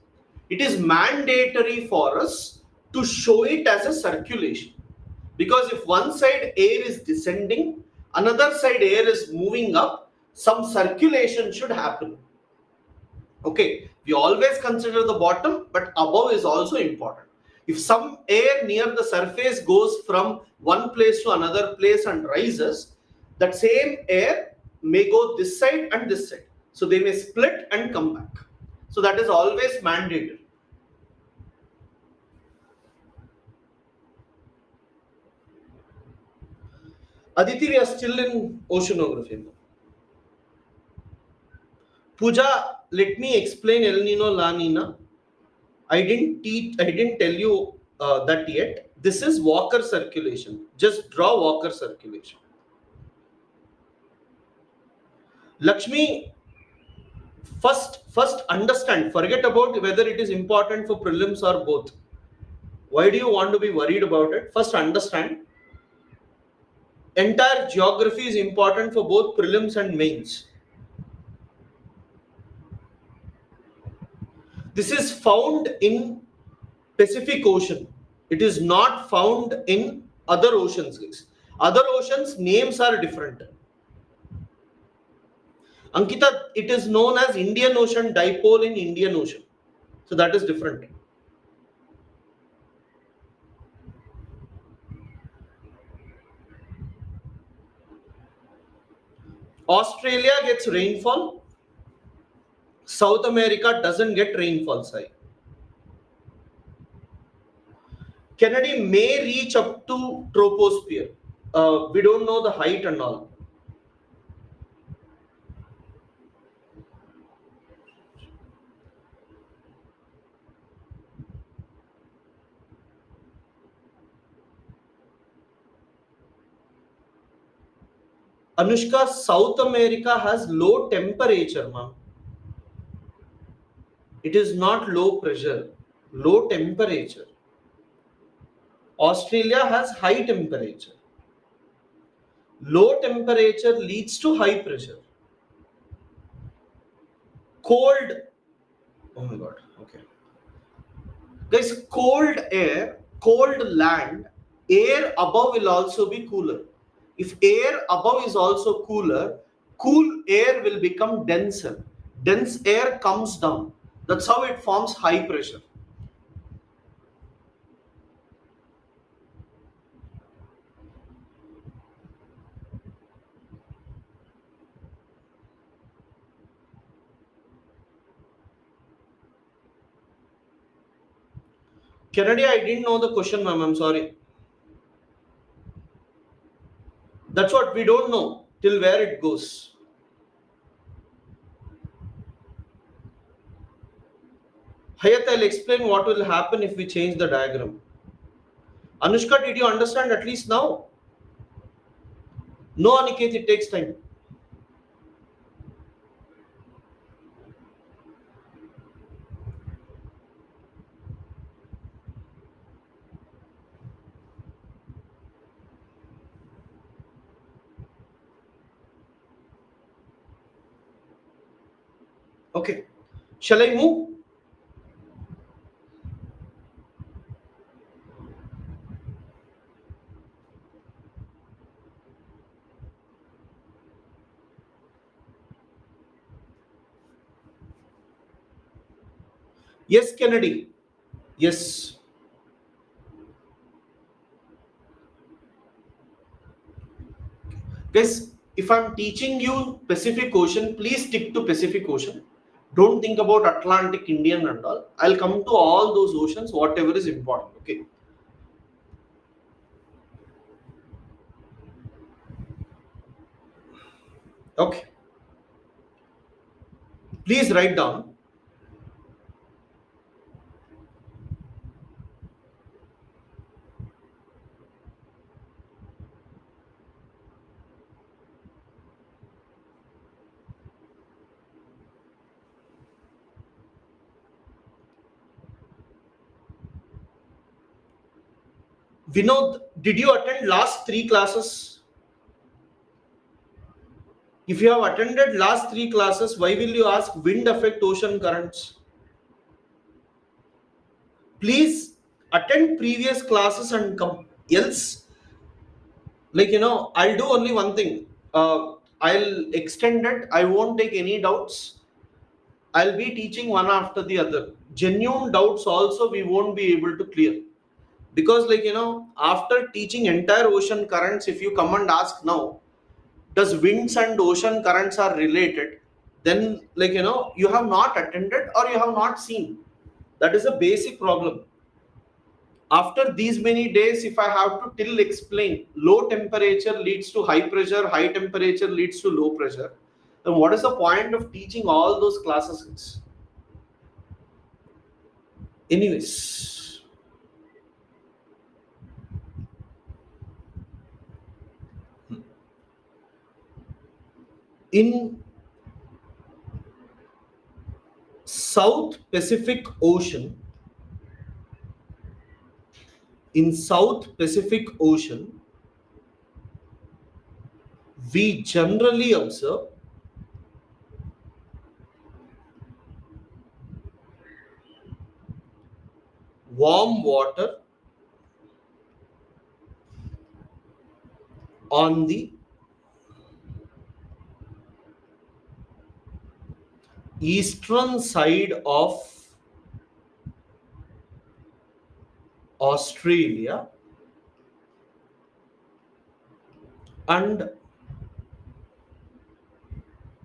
it is mandatory for us to show it as a circulation. Because if one side air is descending, another side air is moving up, some circulation should happen. Okay, we always consider the bottom, but above is also important. If some air near the surface goes from one place to another place and rises, that same air may go this side and this side. So they may split and come back. So that is always mandatory. Aditi, we are still in oceanography. Pooja, let me explain El Nino, La Nina. I didn't tell you that yet. This is Walker circulation. Just draw Walker circulation. Lakshmi, first understand. Forget about whether it is important for prelims or both. Why do you want to be worried about it? First understand. Entire geography is important for both prelims and mains. This is found in Pacific Ocean. It is not found in other oceans, guys. Other oceans names are different. Ankita, it is known as Indian Ocean dipole in Indian Ocean. So that is different. Australia gets rainfall. South America doesn't get rainfall, Sai. Kennedy may reach up to troposphere. We don't know the height and all. Anushka, South America has low temperature, ma'am. It is not low pressure, low temperature. Australia has high temperature. Low temperature leads to high pressure. Cold, oh my god, okay. Guys, cold air, cold land, air above will also be cooler. If air above is also cooler, cool air will become denser. Dense air comes down. That's how it forms high pressure. Kennedy, I didn't know the question, ma'am. I'm sorry. That's what we don't know till where it goes. Hayat, I'll explain what will happen if we change the diagram. Anushka, did you understand at least now? No, Aniket, it takes time. Okay. Shall I move? Yes, Kennedy. Yes. Guys, if I'm teaching you Pacific Ocean, please stick to Pacific Ocean. Don't think about Atlantic, Indian and all. I'll come to all those oceans, whatever is important. Okay. Okay. Please write down. Vinod, did you attend last three classes? If you have attended last three classes, why will you ask wind affect ocean currents? Please attend previous classes and come. Else, I'll do only one thing. I'll extend it. I won't take any doubts. I'll be teaching one after the other. Genuine doubts also we won't be able to clear. Because after teaching entire ocean currents, if you come and ask now, does winds and ocean currents are related, then you have not attended or you have not seen. That is a basic problem. After these many days, if I have to till explain low temperature leads to high pressure, high temperature leads to low pressure, then what is the point of teaching all those classes? Anyways, in South Pacific Ocean, we generally observe warm water on the eastern side of Australia and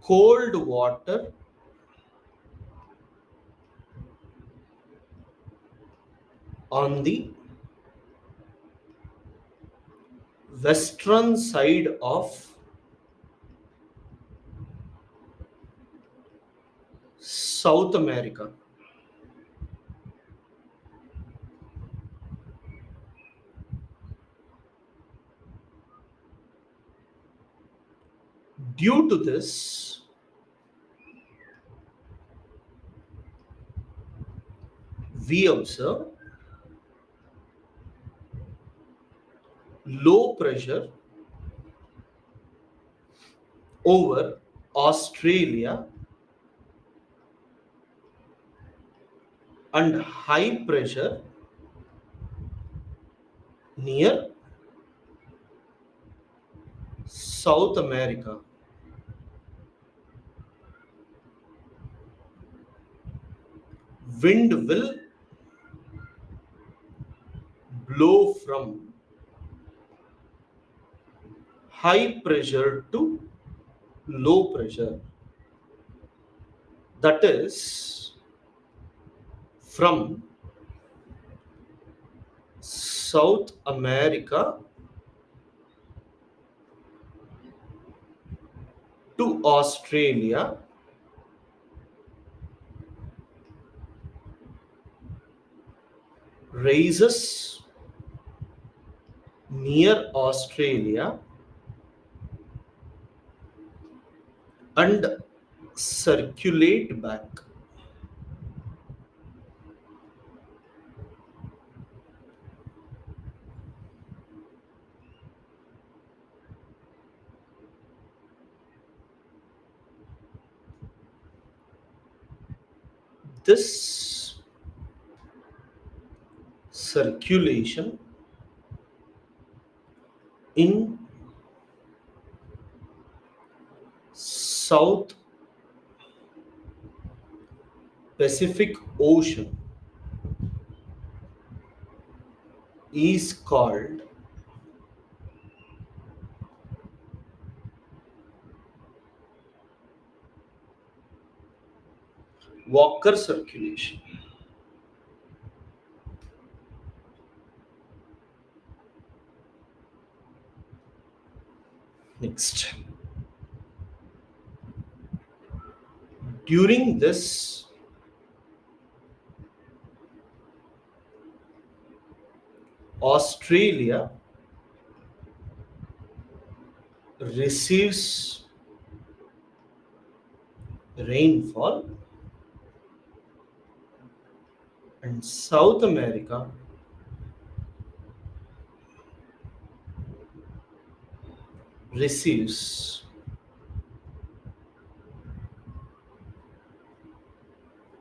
cold water on the western side of South America. Due to this, we observe low pressure over Australia and high pressure near South America. Wind will blow from high pressure to low pressure. That is from South America to Australia, rises near Australia and circulate back. This circulation in South Pacific Ocean is called Walker circulation. Next, during this Australia receives rainfall and South America receives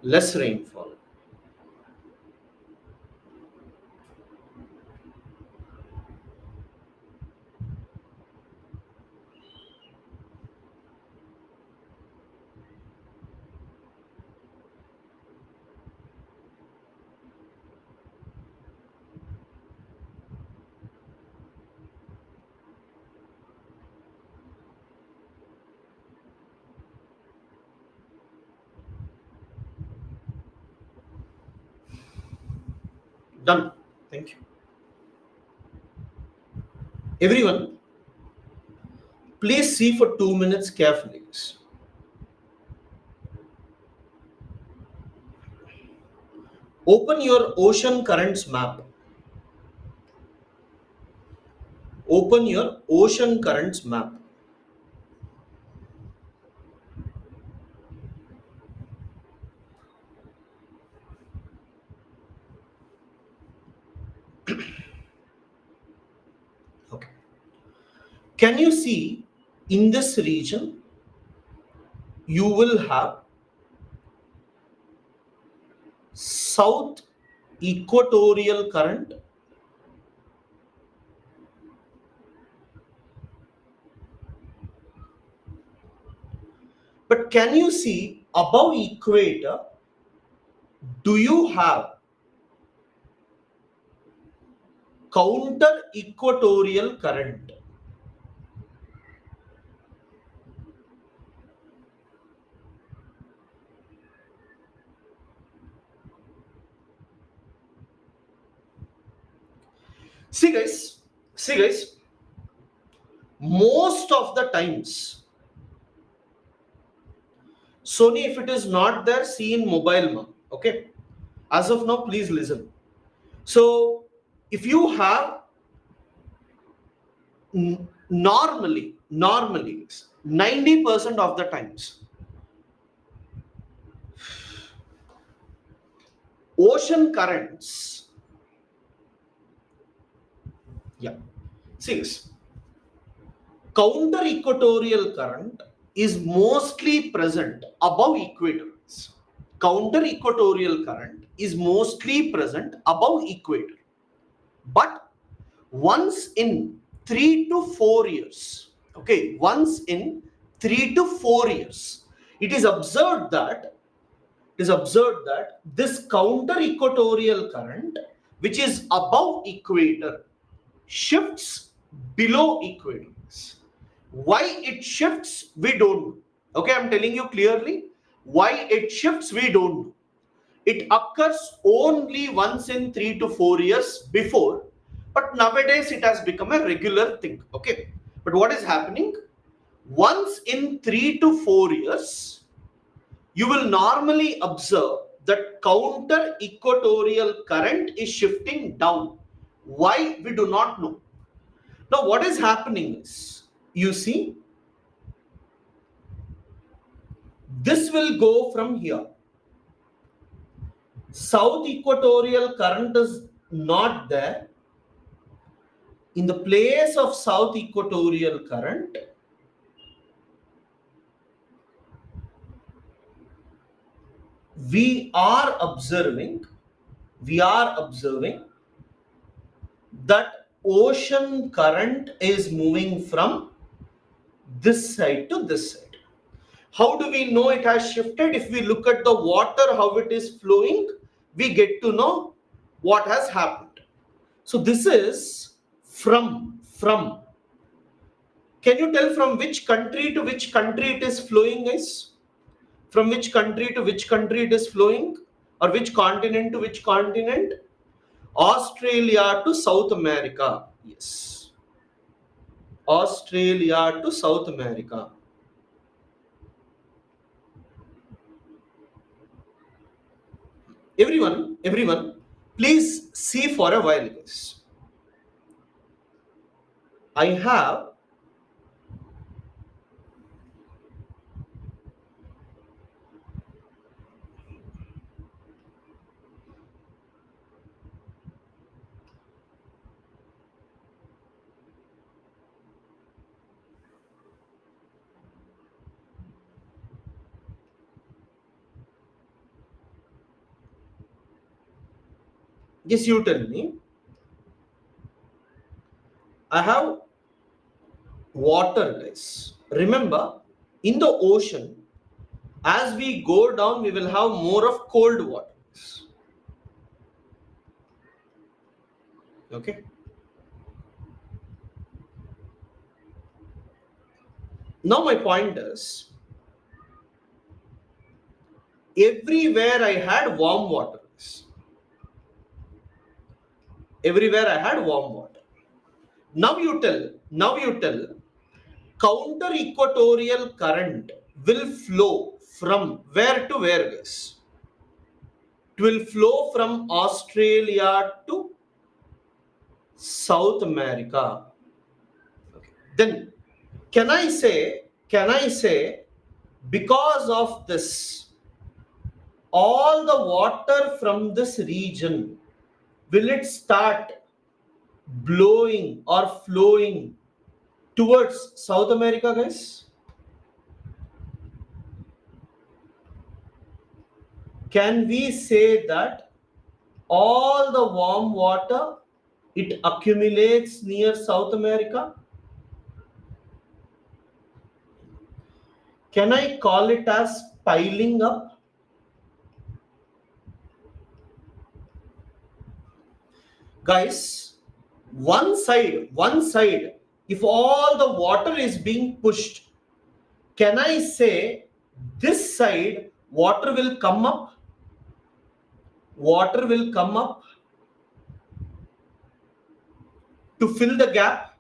less rainfall. Done. Thank you. Everyone, please see for 2 minutes carefully. Open your ocean currents map. Open your ocean currents map. Okay. Can you see in this region you will have south equatorial current, but can you see above equator do you have counter equatorial current? See guys, most of the times, Sony, if it is not there, see in mobile map. Okay, as of now, please listen. So if you have normally 90% of the times ocean currents, yeah, 6 counter equatorial current is mostly present above equators. counter equatorial current is mostly present above equator. But once in 3 to 4 years, okay, once in 3 to 4 years, it is observed that this counter equatorial current, which is above equator, shifts below equator. Why it shifts, we don't know. Okay, I'm telling you clearly. Why it shifts, we don't know. It occurs only once in 3 to 4 years before, but nowadays it has become a regular thing. Okay, but what is happening? Once in 3 to 4 years, you will normally observe that counter equatorial current is shifting down. Why, we do not know. Now, what is happening is, you see, this will go from here. South equatorial current is not there. In the place of south equatorial current, we are observing that ocean current is moving from this side to this side. How do we know it has shifted? If we look at the water, how it is flowing, we get to know what has happened. So this is from. Can you tell from which country to which country it is flowing, guys? From which country to which country it is flowing? Or which continent to which continent? Australia to South America. Yes. Australia to South America. Everyone, please see for a while, guys. I have Yes, you tell me. I have water, guys. Remember, in the ocean, as we go down, we will have more of cold water. Okay. Now my point is, everywhere I had warm water. Everywhere I had warm water. Now you tell, counter equatorial current will flow from where to where, guys? It will flow from Australia to South America. Okay. Then can I say, because of this, all the water from this region, will it start blowing or flowing towards South America, guys? Can we say that all the warm water, it accumulates near South America? Can I call it as piling up? Guys, one side, if all the water is being pushed, can I say this side water will come up? Water will come up to fill the gap.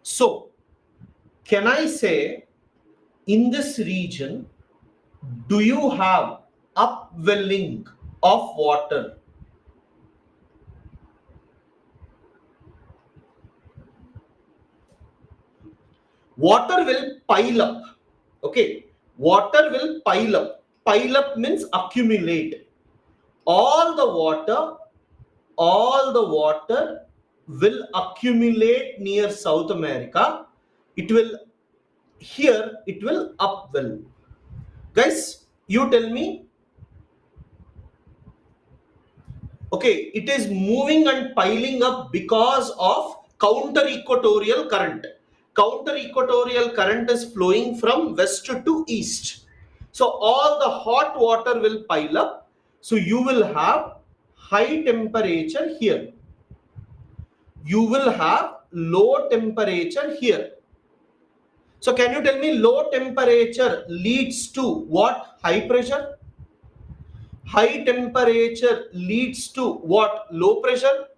So, can I say, in this region, do you have upwelling of water? Water will pile up. Okay, water will pile up. Pile up means accumulate. All the water will accumulate near South America, it will upwell. Guys, you tell me. Okay, it is moving and piling up because of counter equatorial current. Counter equatorial current is flowing from west to east. So all the hot water will pile up. So you will have high temperature here. You will have low temperature here. So can you tell me, low temperature leads to what? High pressure. High temperature leads to what? Low pressure.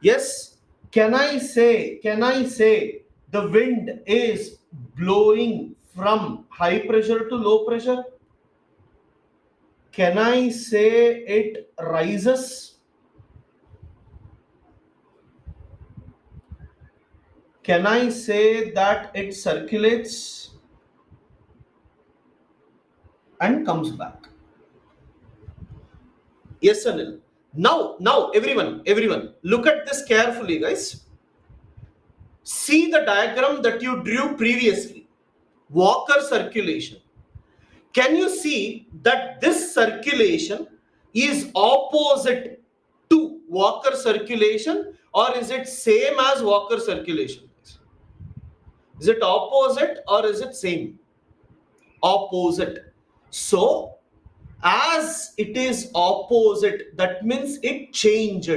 Yes. Can I say the wind is blowing from high pressure to low pressure? Can I say it rises? Can I say that it circulates and comes back? Yes or no? Now, everyone, look at this carefully, guys. See the diagram that you drew previously. Walker circulation. Can you see that this circulation is opposite to Walker circulation, or is it same as Walker circulation? Is it opposite or is it same? Opposite. So as it is opposite, that means it changed,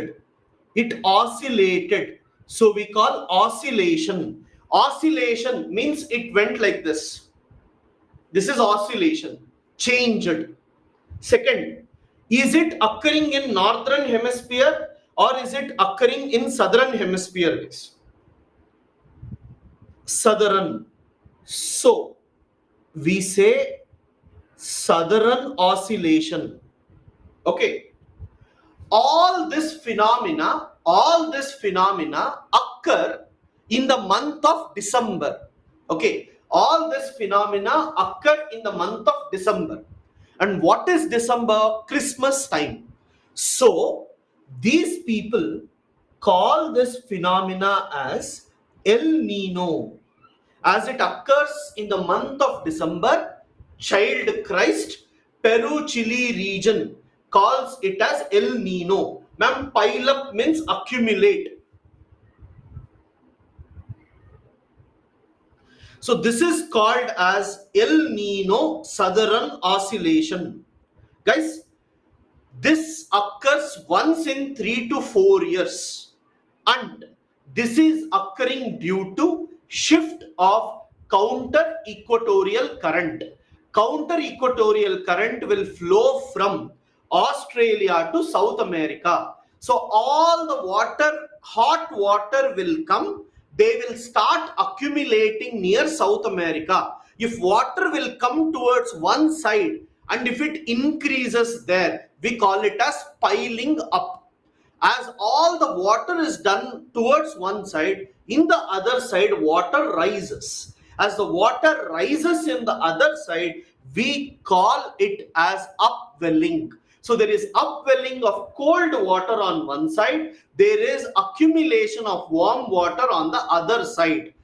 it oscillated. So we call oscillation. Oscillation means it went like this. This is oscillation, changed. Second, is it occurring in northern hemisphere or is it occurring in southern hemisphere, guys? Southern. So we say southern oscillation. Okay. All this phenomena occur in the month of December. Okay. All this phenomena occur in the month of December. And what is December? Christmas time. So these people call this phenomena as El Nino. As it occurs in the month of December, Child Christ, Peru, Chile region calls it as El Nino. Ma'am, pile up means accumulate. So this is called as El Nino Southern Oscillation. Guys, this occurs once in 3 to 4 years. And this is occurring due to shift of counter equatorial current. Counter equatorial current will flow from Australia to South America. So all the water, hot water will come. They will start accumulating near South America. If water will come towards one side and if it increases there, we call it as piling up. As all the water is done towards one side, in the other side water rises. As the water rises in the other side, we call it as upwelling. So there is upwelling of cold water on one side, there is accumulation of warm water on the other side.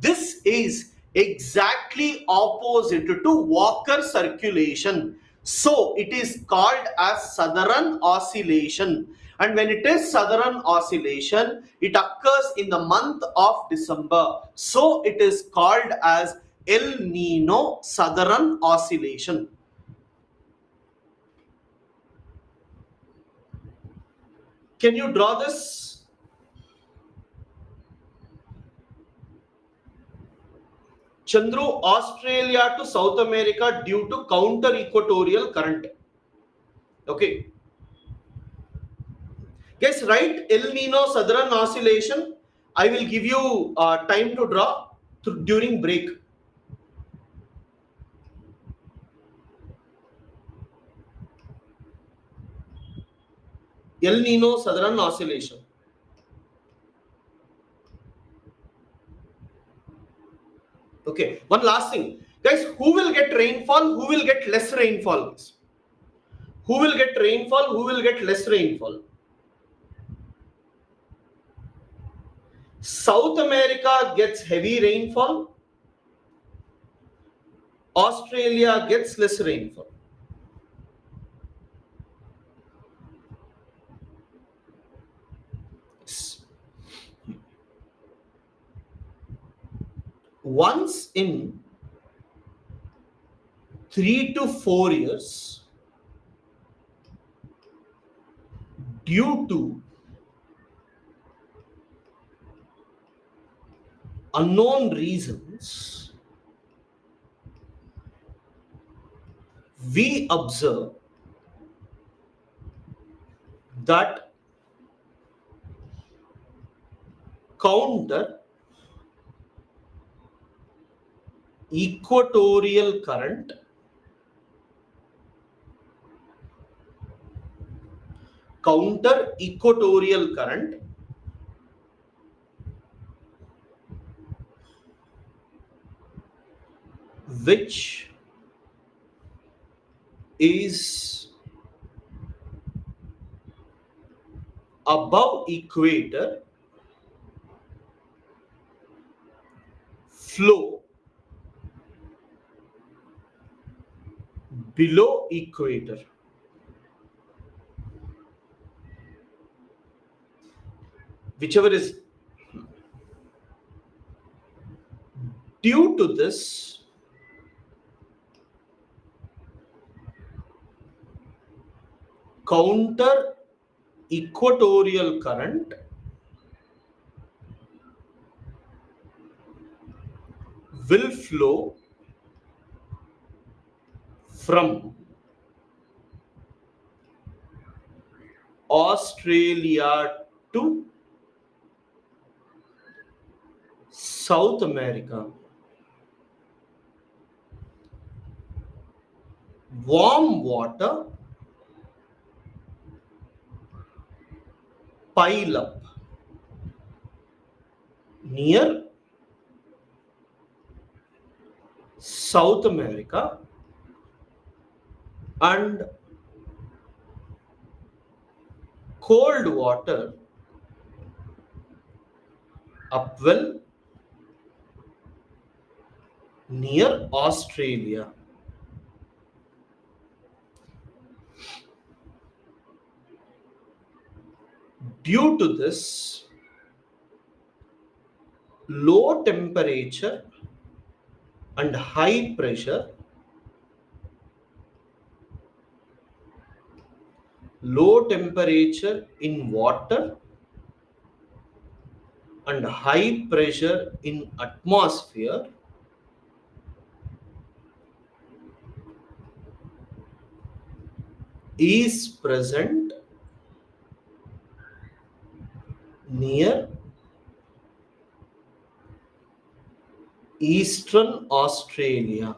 This is exactly opposite to Walker circulation. So it is called as southern oscillation. And when it is southern oscillation, it occurs in the month of December. So it is called as El Nino Southern Oscillation. Can you draw this? Chandru, Australia to South America due to counter equatorial current. Okay. Guys, write El Nino Southern Oscillation. I will give you time to draw during break. El Nino Southern Oscillation. Okay, one last thing. Guys, who will get rainfall? Who will get less rainfall? Who will get rainfall? Who will get less rainfall? South America gets heavy rainfall, Australia gets less rainfall. Once in 3 to 4 years, due to unknown reasons, we observe that counter equatorial current which is above equator flow below equator. Whichever is due to this, counter equatorial current will flow from Australia to South America. Warm water pile up near South America and cold water upwell near Australia. Due to this, low temperature and high pressure, low temperature in water and high pressure in atmosphere is present near Eastern Australia.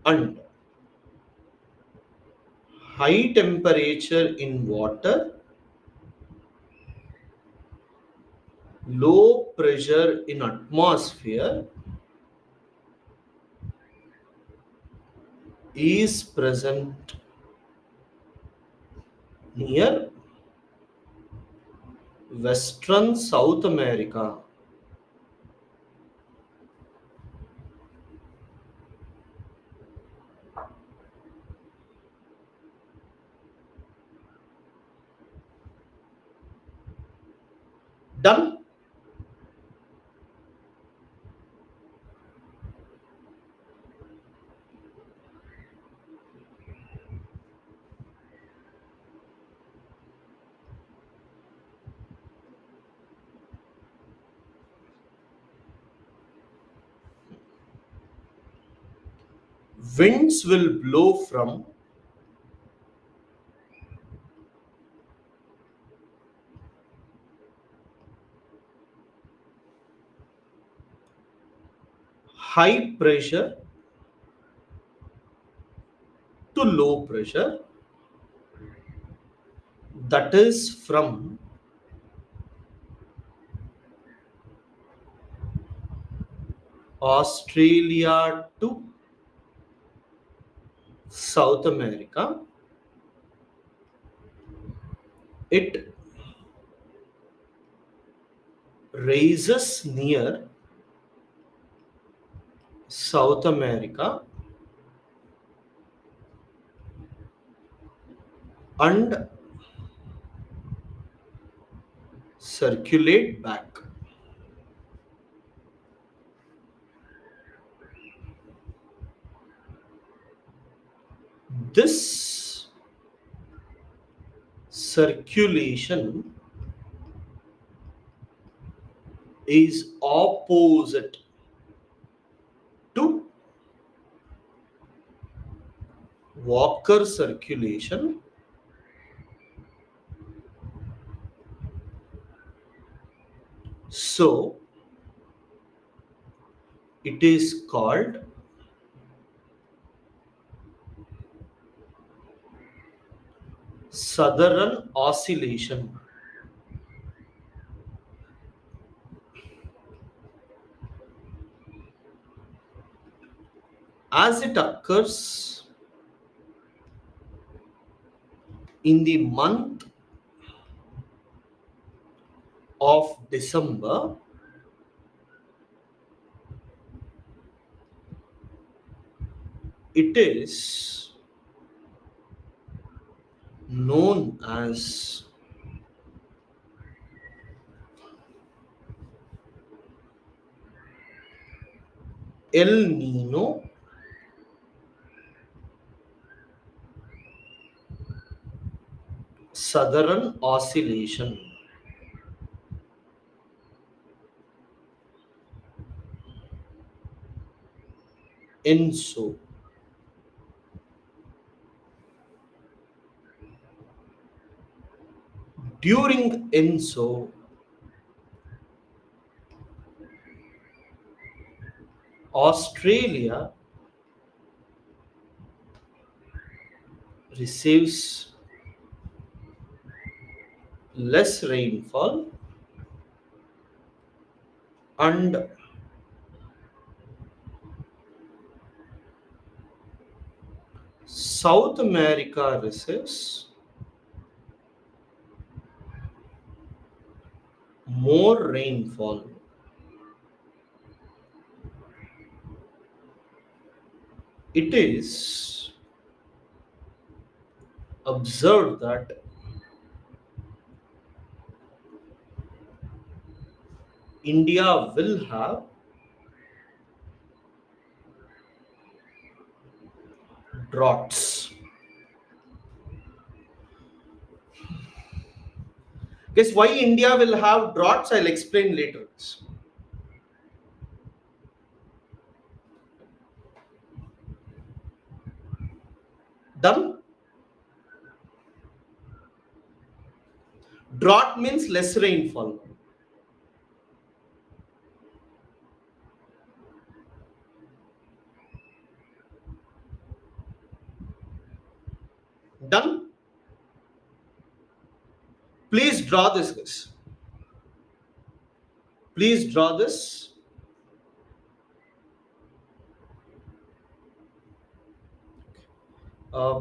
And high temperature in water, low pressure in atmosphere is present near Western South America. Done? Winds will blow from high pressure to low pressure, that is from Australia to South America. It raises near South America and circulate back. This circulation is opposite to Walker circulation. So it is called Southern oscillation. As it occurs in the month of December, it is known as El Nino Southern oscillation. ENSO. During ENSO, Australia receives less rainfall and South America receives more rainfall. It is observed that India will have droughts. Guess why India will have droughts? I'll explain later. Done? Drought means less rainfall. Done? Please draw this, guys. Please draw this. Uh,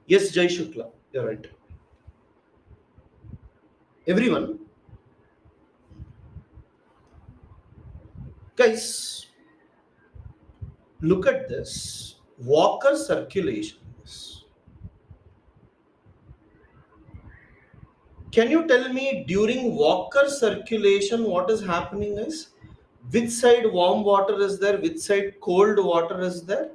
Yes, Jai Shukla, you're right. Everyone, guys, look at this. Walker circulation. Can you tell me during Walker circulation what is happening is? Which side warm water is there? Which side cold water is there?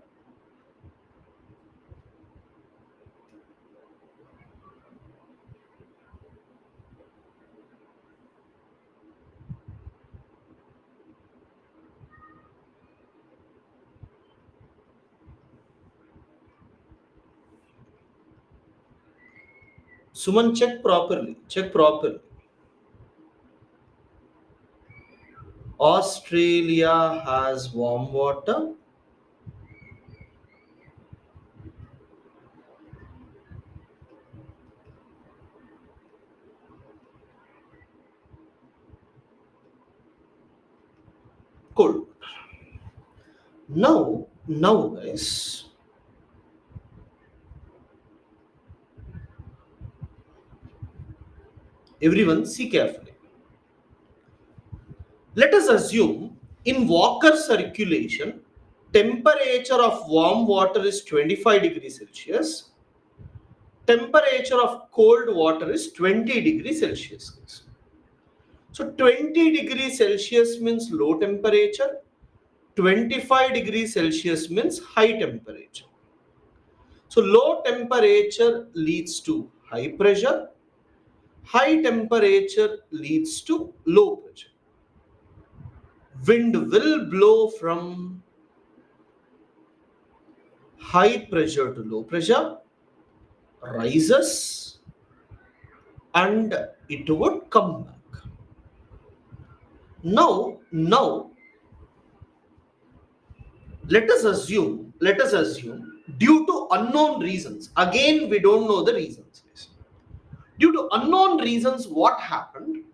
Suman, check properly. Check properly. Australia has warm water. Cold. Now, guys, everyone see carefully. Let us assume in Walker circulation, temperature of warm water is 25 degrees Celsius. Temperature of cold water is 20 degrees Celsius. So 20 degrees Celsius means low temperature, 25 degrees Celsius means high temperature. So low temperature leads to high pressure, high temperature leads to low pressure. Wind will blow from high pressure to low pressure, rises, and it would come back. Now, let us assume due to unknown reasons, again we don't know the reasons. Due to unknown reasons, what happened?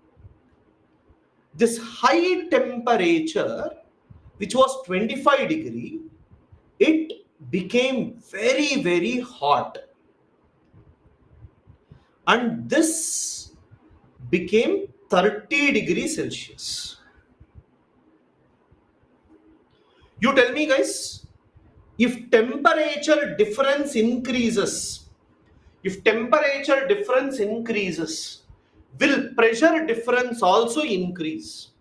This high temperature, which was 25 degree, it became very, very hot. And this became 30 degrees Celsius. You tell me, guys, if temperature difference increases, will pressure difference also increase?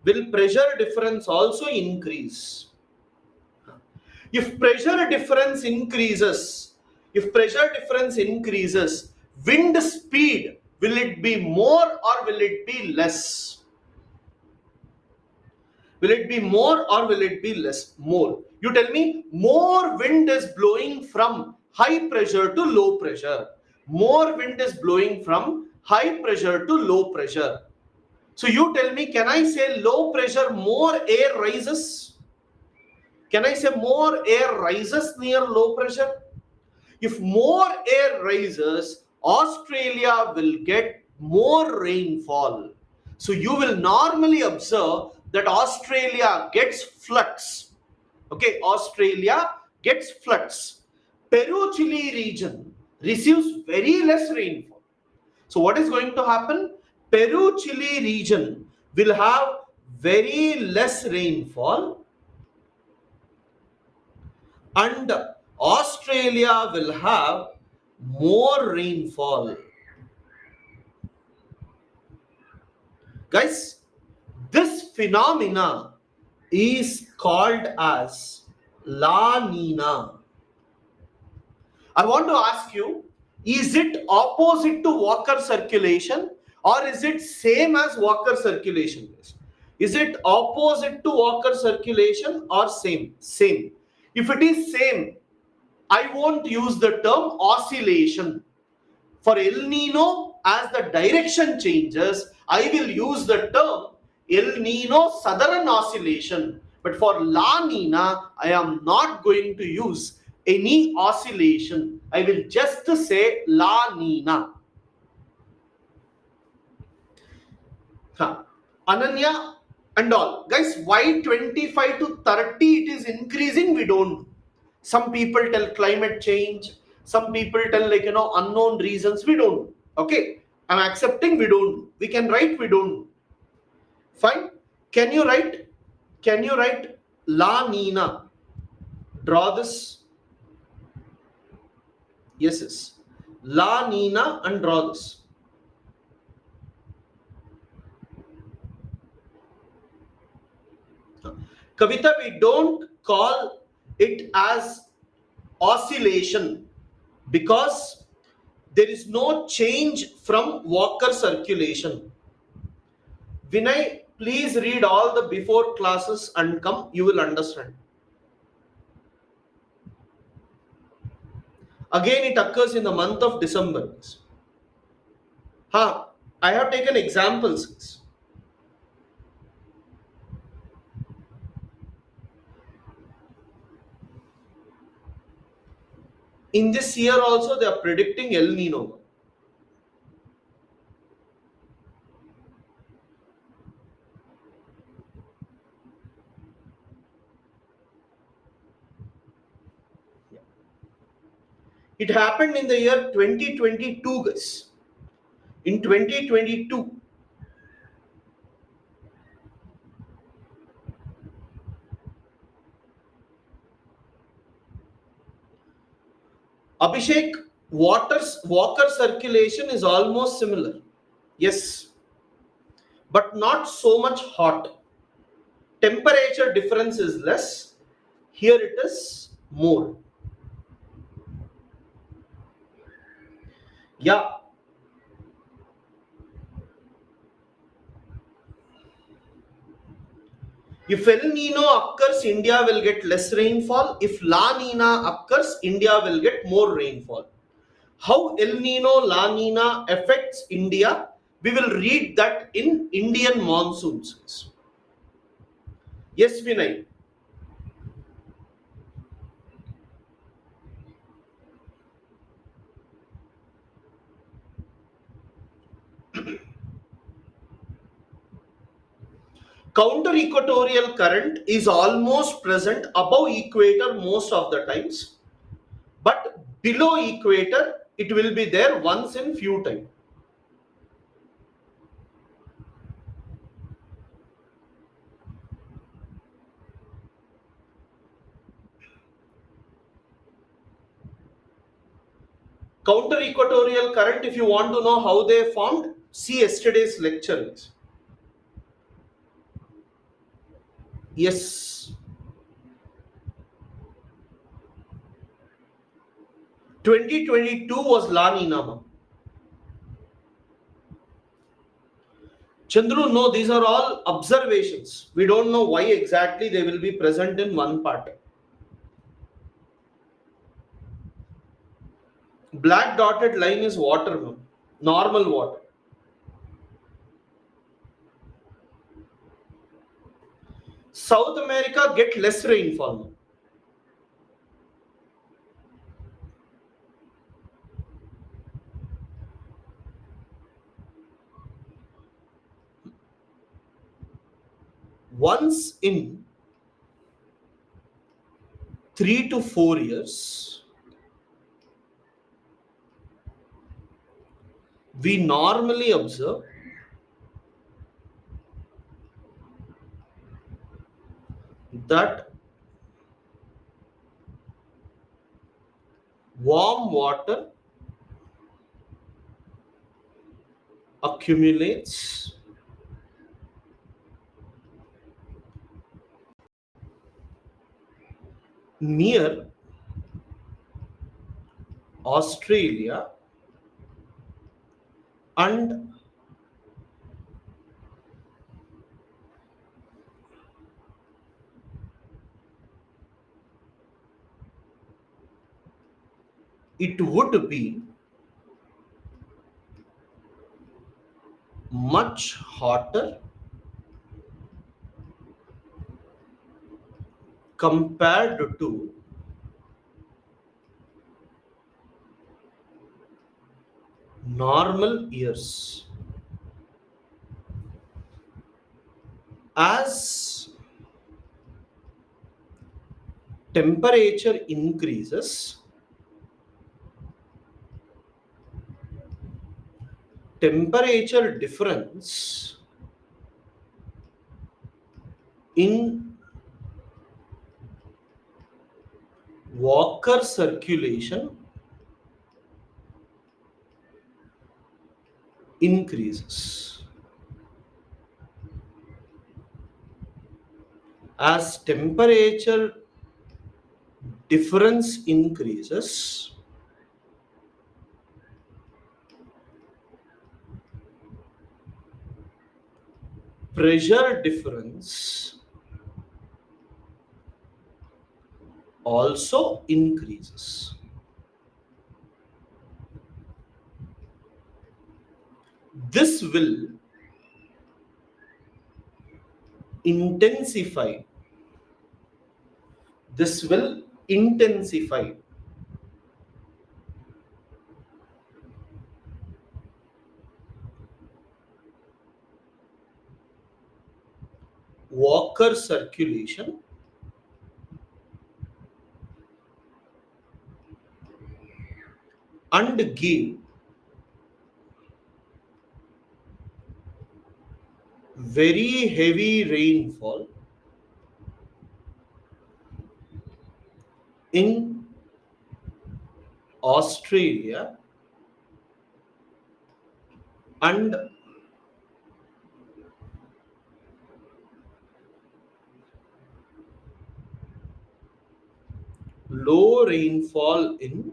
Will pressure difference also increase? If pressure difference increases, wind speed, will it be more or will it be less? Will it be more or will it be less? More. You tell me, more wind is blowing from high pressure to low pressure. More wind is blowing from high pressure to low pressure. So you tell me, can I say low pressure, more air rises? Can I say more air rises near low pressure? If more air rises, Australia will get more rainfall. So you will normally observe that Australia gets floods. Okay, Australia gets floods. Peru Chile region receives very less rainfall. So what is going to happen? Peru Chile region will have very less rainfall and Australia will have more rainfall. Guys, this phenomena is called as La Nina. I want to ask you, is it opposite to Walker circulation or is it same as Walker circulation? Is it opposite to Walker circulation or same? Same. If it is same, I won't use the term oscillation. For El Nino, as the direction changes, I will use the term El Nino Southern Oscillation. But for La Nina, I am not going to use any oscillation. I will just say La Nina. Ananya and all. Guys, why 25 to 30 it is increasing? We don't know. Some people tell climate change. Some people tell like, unknown reasons. We don't. Okay. I'm accepting we don't. We can write we don't. Fine. Can you write? La Nina? Draw this. Yes. La Nina and draw this. Kavita, we don't call it as oscillation because there is no change from Walker circulation. Vinay, please read all the before classes and come, you will understand. Again, it occurs in the month of December. I have taken examples. In this year also, they are predicting El Nino. It happened in the year 2022, guys. In 2022, Abhishek, Walker circulation is almost similar. Yes, but not so much hot. Temperature difference is less. Here it is more. Yeah. If El Nino occurs, India will get less rainfall. If La Nina occurs, India will get more rainfall. How El Nino, La Nina affects India, we will read that in Indian monsoons. Yes, Vinay. Counter equatorial current is almost present above equator most of the times, but below equator it will be there once in few times. Counter equatorial current, if you want to know how they formed, see yesterday's lecture. Yes. 2022 was La Nina. Chandru, no, these are all observations. We don't know why exactly they will be present in one part. Black dotted line is water, normal water. South America get less rainfall. Once in 3 to 4 years, we normally observe that warm water accumulates near Australia and it would be much hotter compared to normal years. As temperature increases, temperature difference in water circulation increases. As temperature difference increases, pressure difference also increases. This will intensify. This will intensify water circulation and give very heavy rainfall in Australia and low rainfall in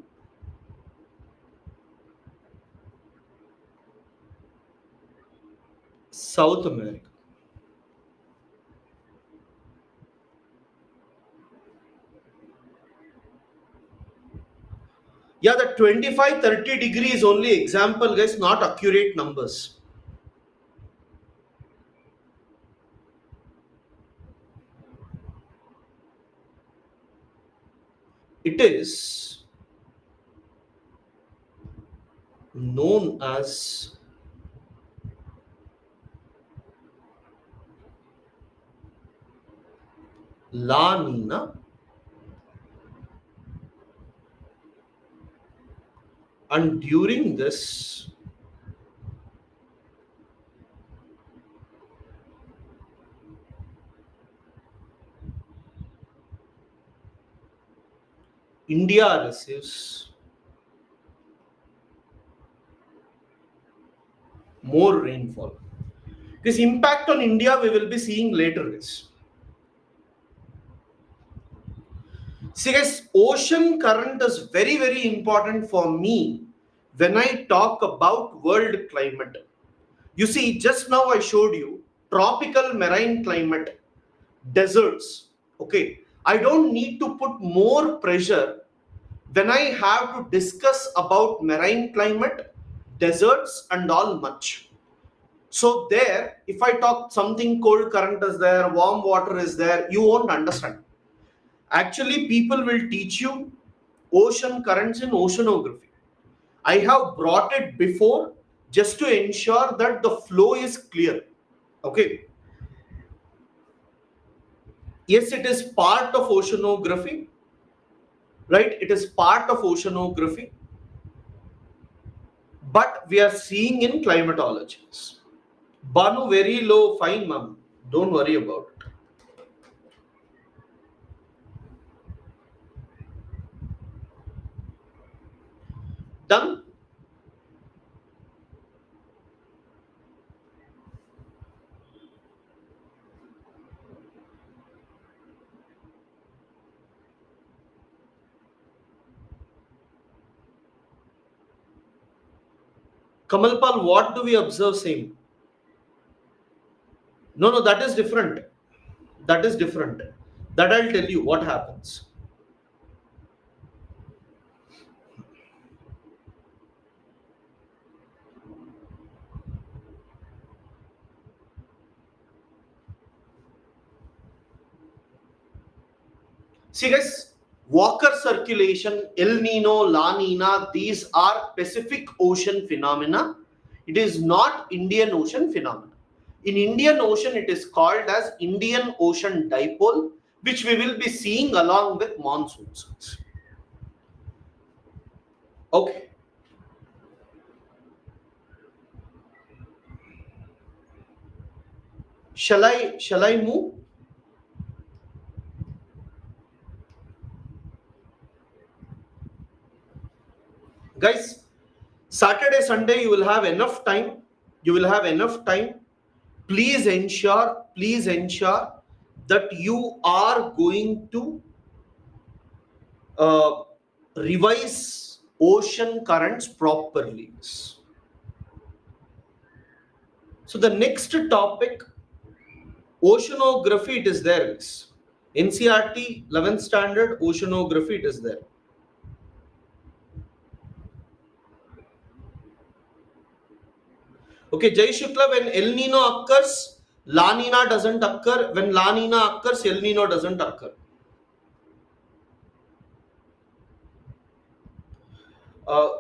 South America. Yeah, the 25-30 degree is only example, guys, not accurate numbers. It is known as La Nina, and during this India receives more rainfall. This impact on India we will be seeing later, guys. See, guys, ocean current is very, very important for me when I talk about world climate. You see, just now I showed you tropical marine climate, deserts. Okay, I don't need to put more pressure when I have to discuss about marine climate, deserts, and all much. So there, if I talk something cold current is there, warm water is there, you won't understand. Actually, people will teach you ocean currents in oceanography. I have brought it before just to ensure that the flow is clear. Okay. Yes, it is part of oceanography, right? It is part of oceanography, but we are seeing in climatology. Banu, very low, fine, ma'am. Don't worry about it. Done? Kamalpal, what do we observe same? No, no, that is different. That is different. That I'll tell you what happens. See, guys, water circulation, El Nino, La Nina, these are Pacific Ocean phenomena. It is not Indian Ocean phenomena. In Indian Ocean, it is called as Indian Ocean Dipole, which we will be seeing along with monsoons. Okay. Shall I move? Guys, Saturday, Sunday, you will have enough time. You will have enough time. Please ensure that you are going to revise ocean currents properly. So the next topic, oceanography, it is there. NCERT 11th standard oceanography, it is there. Okay, Jai Shukla, when El Nino occurs, La Nina doesn't occur. When La Nina occurs, El Nino doesn't occur.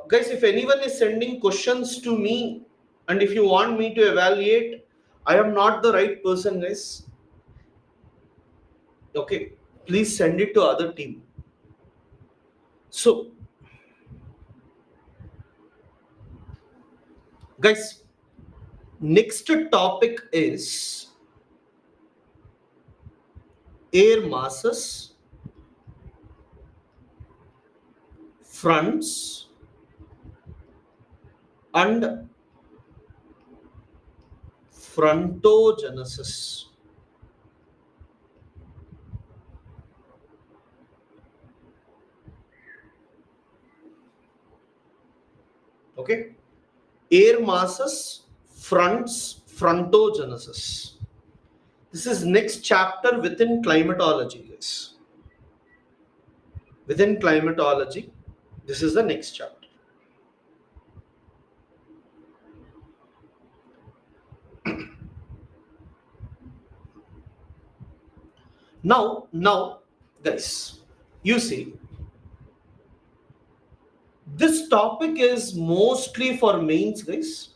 Guys, if anyone is sending questions to me and if you want me to evaluate, I am not the right person, guys. Okay, please send it to other team. So, guys, next topic is air masses, fronts, and frontogenesis. Okay, air masses, fronts, frontogenesis. This is next chapter within climatology, guys. Within climatology, this is the next chapter. Now, guys, you see, this topic is mostly for mains, guys.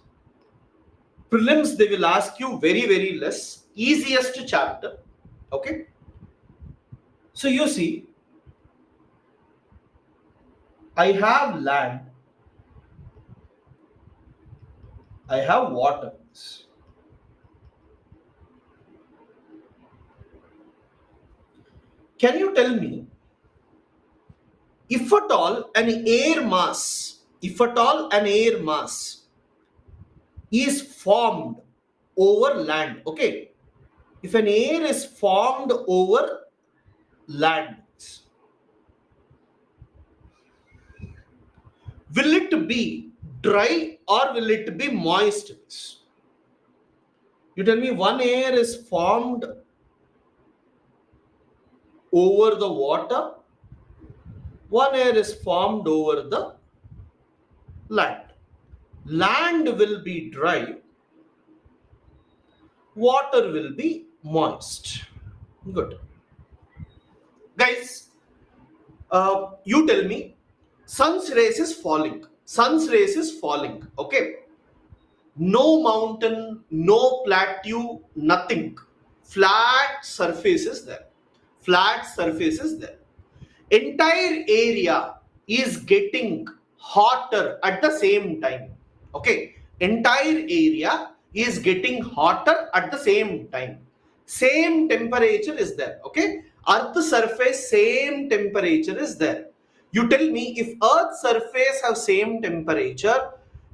Prelims, they will ask you very, very less. Easiest chapter. Okay. So you see, I have land, I have water. Can you tell me, if at all an air mass is formed over land, okay? If an air is formed over land, will it be dry or will it be moist? You tell me, one air is formed over the water, one air is formed over the land. Land will be dry, water will be moist. Good. Guys, you tell me, sun's rays is falling. Sun's rays is falling. Okay. No mountain, no plateau, nothing. Flat surface is there. Flat surface is there. Entire area is getting hotter at the same time. Okay. Entire area is getting hotter at the same time. Same temperature is there. Okay. Earth surface, same temperature is there. You tell me, if Earth surface have same temperature,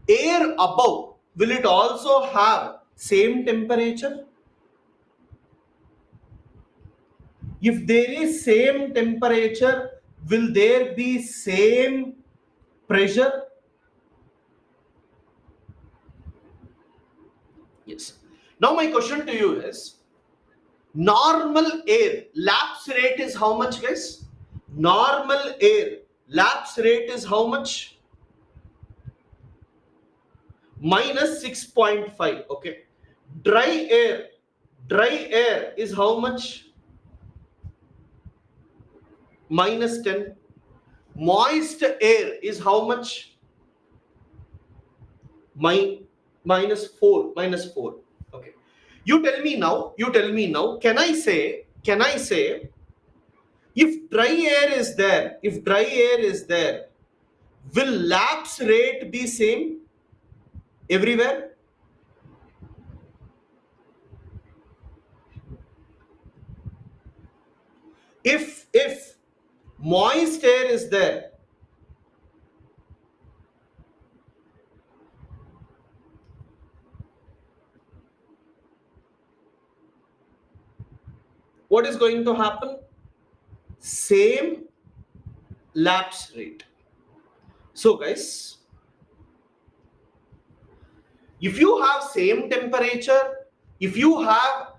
air above, will it also have same temperature? If there is same temperature, will there be same pressure? Yes. Now my question to you is, normal air lapse rate is how much, guys? Normal air lapse rate is how much? Minus 6.5. Okay. Dry air is how much? Minus 10. Moist air is how much? Minus 4. Okay. You tell me now, can I say, if dry air is there, will lapse rate be same everywhere? If moist air is there, what is going to happen? Same lapse rate. So guys, if you have same temperature, if you have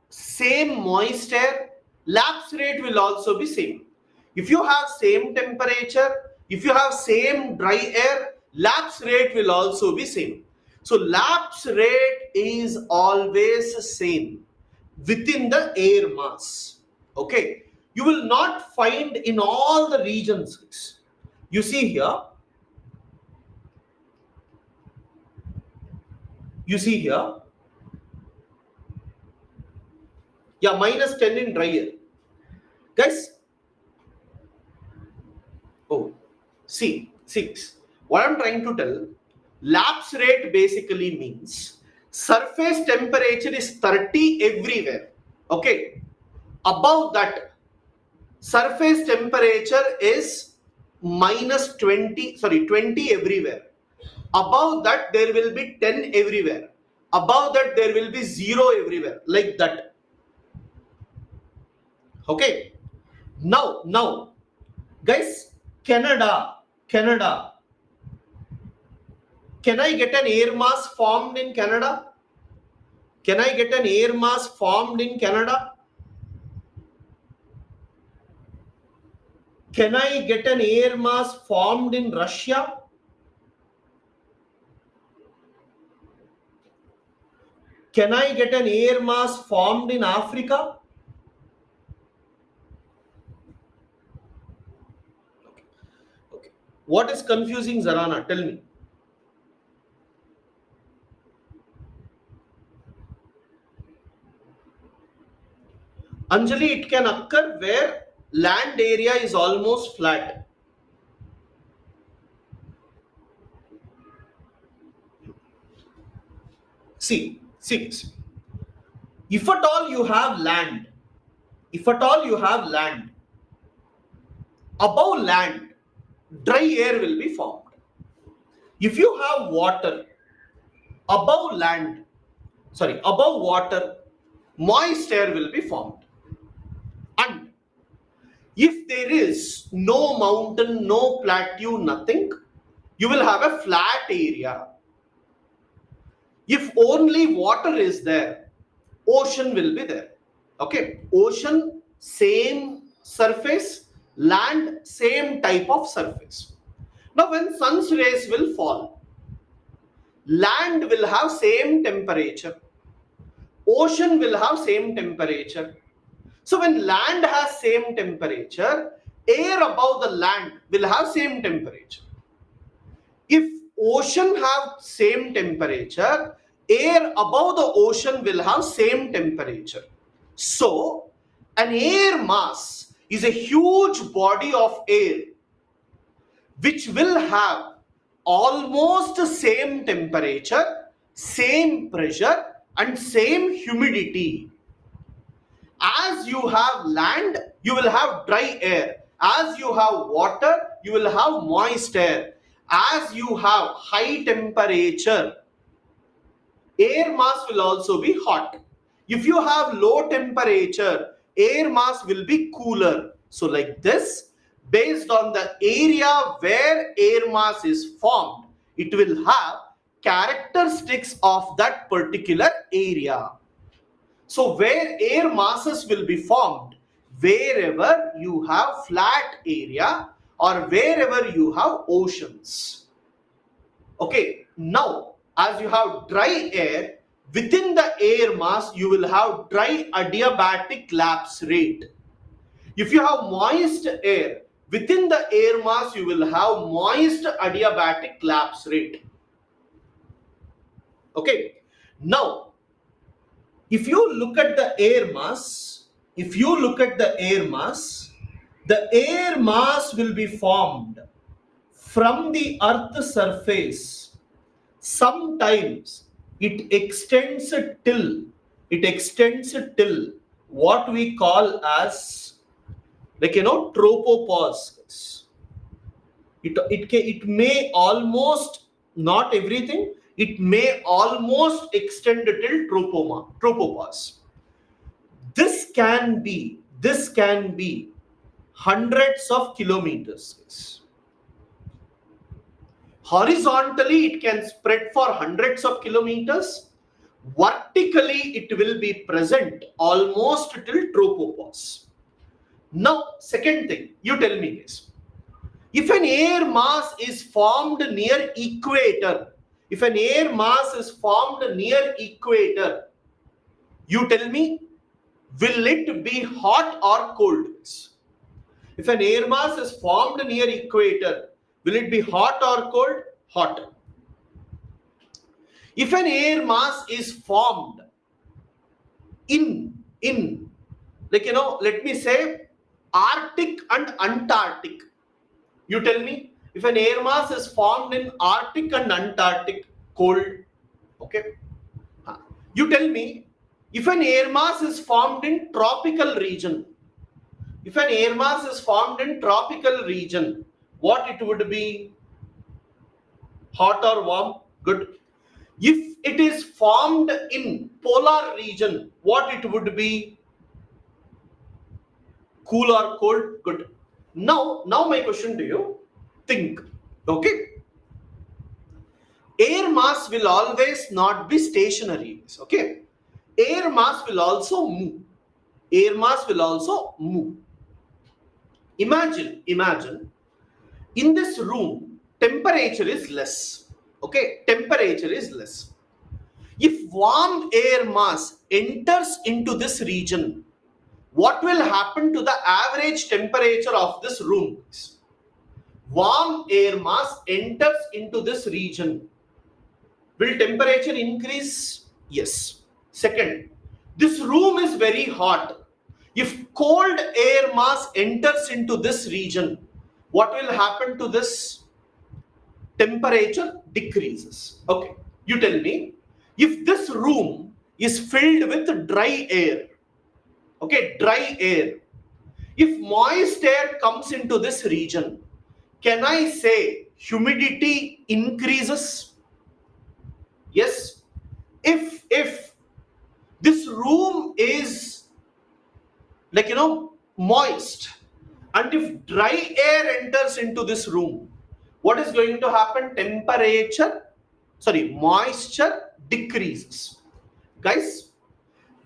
same moist air, lapse rate will also be same. If you have same temperature, if you have same dry air, lapse rate will also be same. So lapse rate is always same within the air mass. Okay, you will not find in all the regions. You see here, yeah, -10 in dry air. Guys, oh, see, what I'm trying to tell, lapse rate basically means surface temperature is 30 everywhere. Okay, above that, surface temperature is -20 everywhere. Above that, there will be 10 everywhere. Above that, there will be 0 everywhere, like that. Okay, now guys, Canada, can I get an air mass formed in Canada? Can I get an air mass formed in Canada? Can I get an air mass formed in Russia? Can I get an air mass formed in Africa? Okay. What is confusing, Zarana? Tell me. Anjali, it can occur where land area is almost flat. See, if at all you have land, above land, dry air will be formed. If you have water, above water, moist air will be formed. And if there is no mountain, no plateau, nothing, you will have a flat area. If only water is there, ocean will be there. Okay, ocean, same surface, land, same type of surface. Now when sun's rays will fall, land will have same temperature, ocean will have same temperature. So when land has same temperature, air above the land will have same temperature. If ocean have same temperature, air above the ocean will have same temperature. So an air mass is a huge body of air which will have almost same temperature, same pressure and same humidity. As you have land, you will have dry air. As you have water, you will have moist air. As you have high temperature, air mass will also be hot. If you have low temperature, air mass will be cooler. So like this, based on the area where air mass is formed, it will have characteristics of that particular area. So where air masses will be formed, wherever you have flat area or wherever you have oceans. Okay, now as you have dry air, within the air mass you will have dry adiabatic lapse rate. If you have moist air, within the air mass you will have moist adiabatic lapse rate. Okay, now if you look at the air mass, the air mass will be formed from the earth's surface. Sometimes it extends till what we call as like tropopause. It may almost, not everything, it may almost extend till tropopause. This can be hundreds of kilometers. Horizontally, it can spread for hundreds of kilometers. Vertically, it will be present almost till tropopause. Now, second thing, you tell me this. If an air mass is formed near equator, you tell me, will it be hot or cold? If an air mass is formed near equator, will it be hot or cold? Hot. If an air mass is formed in let me say Arctic and Antarctic, you tell me, if an air mass is formed in Arctic and Antarctic, cold. Okay. You tell me, if an air mass is formed in tropical region, what it would be? Hot or warm? Good. If it is formed in polar region, what it would be? Cool or cold? Good. Now my question to you, think. Okay. Air mass will always not be stationary. Okay. Air mass will also move. Imagine in this room, temperature is less. Okay, temperature is less. If warm air mass enters into this region, what will happen to the average temperature of this room? Warm air mass enters into this region. Will temperature increase? Yes. Second, this room is very hot. If cold air mass enters into this region, what will happen to this? Temperature decreases. Okay, you tell me, if this room is filled with dry air, okay, dry air, if moist air comes into this region, can I say humidity increases? Yes. If this room is moist, and if dry air enters into this room, what is going to happen? Moisture decreases. Guys,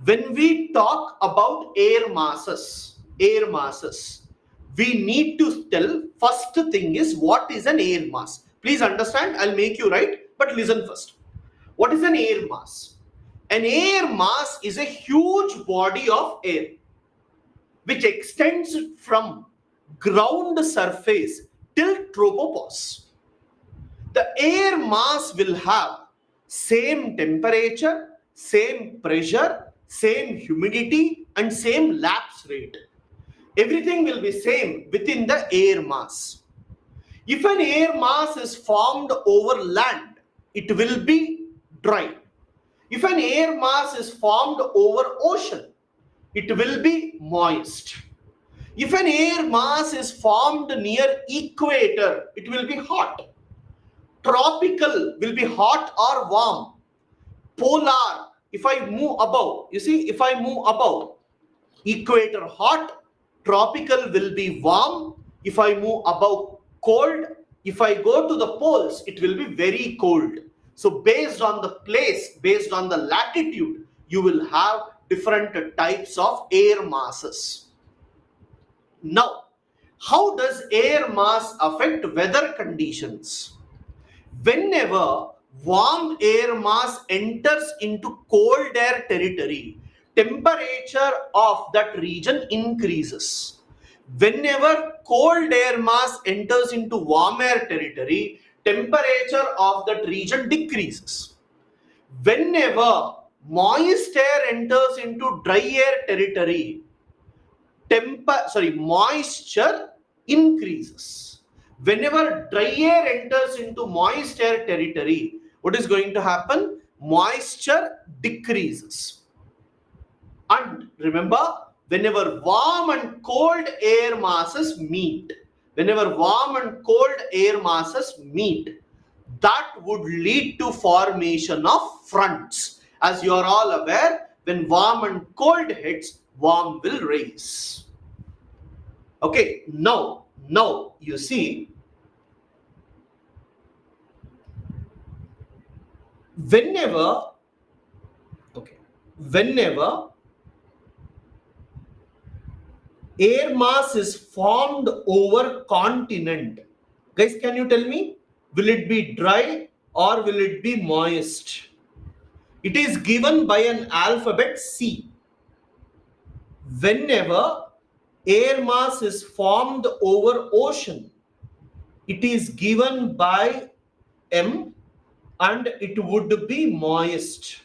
when we talk about air masses, we need to tell, first thing is, what is an air mass? Please understand, I'll make you write, but listen first. What is an air mass? An air mass is a huge body of air which extends from ground surface till tropopause. The air mass will have same temperature, same pressure, same humidity, and same lapse rate. Everything will be same within the air mass. If an air mass is formed over land, it will be dry. If an air mass is formed over ocean, it will be moist. If an air mass is formed near equator, it will be hot. Tropical will be hot or warm. Polar, if I move above, equator hot, tropical will be warm. If I move above, cold. If I go to the poles, it will be very cold. So based on the place, based on the latitude, you will have different types of air masses. Now, how does air mass affect weather conditions? Whenever warm air mass enters into cold air territory, temperature of that region increases. Whenever cold air mass enters into warm air territory, temperature of that region decreases. Whenever moist air enters into dry air territory, moisture increases. Whenever dry air enters into moist air territory, what is going to happen? Moisture decreases. And remember, whenever warm and cold air masses meet, whenever warm and cold air masses meet, that would lead to formation of fronts. As you are all aware, when warm and cold hits, warm will rise. Okay, now you see, whenever whenever air mass is formed over continent, guys, can you tell me, will it be dry or will it be moist? It is given by an alphabet C. Whenever air mass is formed over ocean, it is given by M and it would be moist.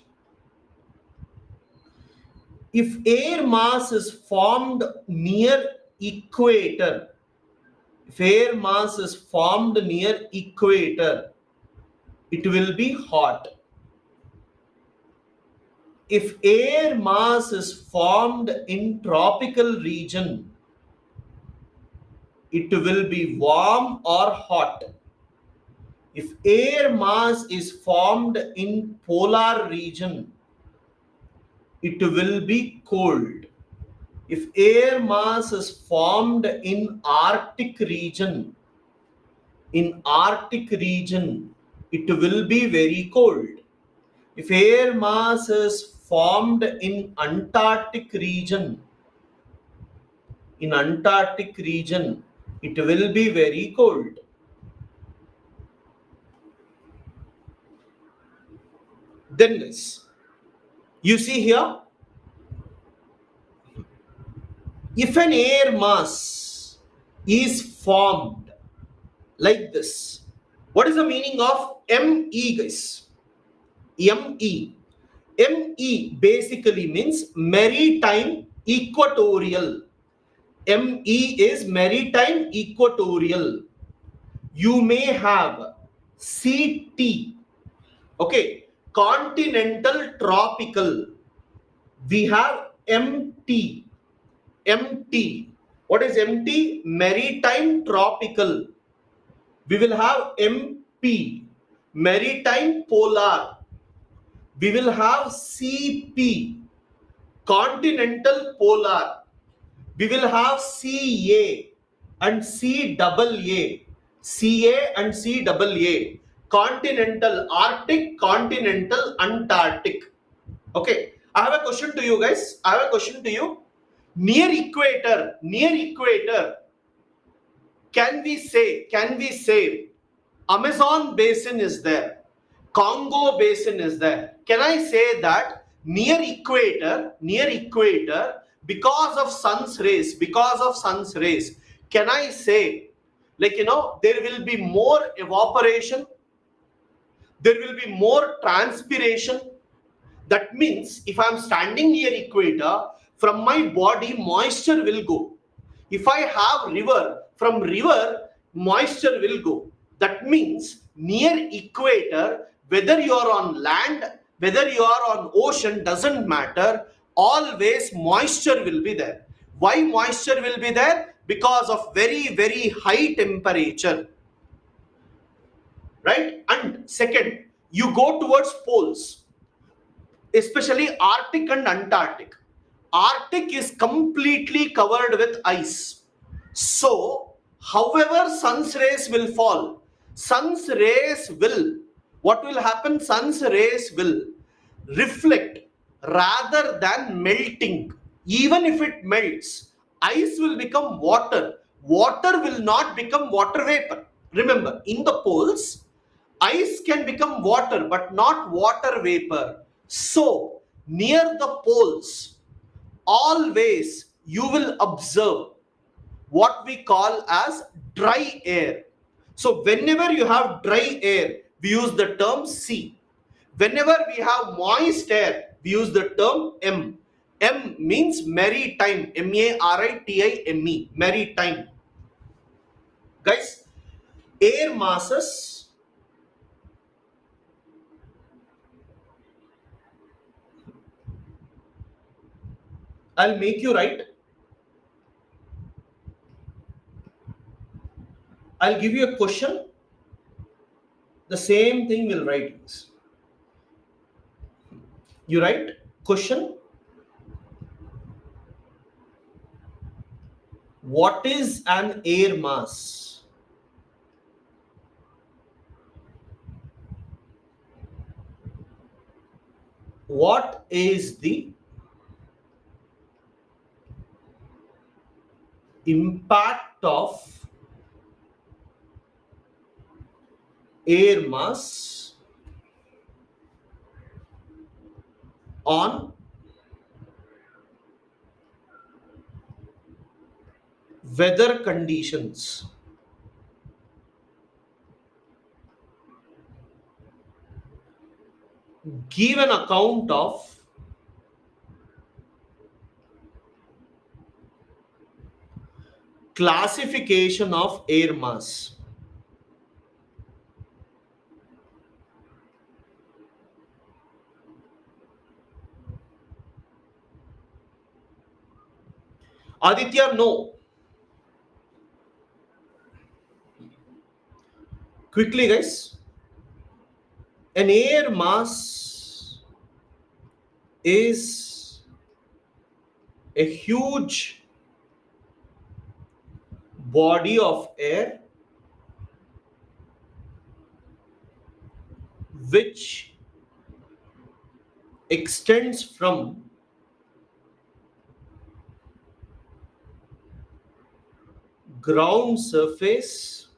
If air mass is formed near equator, if air mass is formed near equator, it will be hot. If air mass is formed in tropical region, it will be warm or hot. If air mass is formed in polar region, it will be cold. If air mass is formed in Arctic region, it will be very cold. If air mass is formed in Antarctic region, it will be very cold. Then guys, you see here, if an air mass is formed like this, what is the meaning of ME, guys? ME. ME basically means maritime equatorial. ME is maritime equatorial. You may have CT, okay, continental tropical. We have MT. MT. What is MT? Maritime tropical. We will have MP, maritime polar. We will have CP, continental polar. We will have CA and CAA, CA and CAA, continental Arctic, continental Antarctic. Okay, I have a question to you guys. Near equator, can we say Amazon basin is there, Congo basin is there? Can I say that near equator, because of sun's rays, can I say, like, there will be more evaporation, there will be more transpiration? That means if I'm standing near equator, from my body moisture will go. If I have river, from river moisture will go. That means near equator, whether you are on land, whether you are on ocean, doesn't matter, always moisture will be there. Why moisture will be there? Because of very, very high temperature, right? And second, you go towards poles, especially Arctic and Antarctic. Arctic is completely covered with ice. So, however sun's rays will fall, what will happen? Sun's rays will reflect rather than melting. Even if it melts, ice will become water. Water will not become water vapor. Remember, in the poles, ice can become water, but not water vapor. So, near the poles, always you will observe what we call as dry air. So, whenever you have dry air, we use the term C. Whenever we have moist air, we use the term M. M means maritime, maritime, maritime. Guys, air masses, I'll make you write I'll give you a question. The same thing will write this. You write question. What is an air mass? What is the impact of air mass on weather conditions? Give an account of classification of air mass. Aditya, no. Quickly, guys. An air mass is a huge body of air which extends from ground surface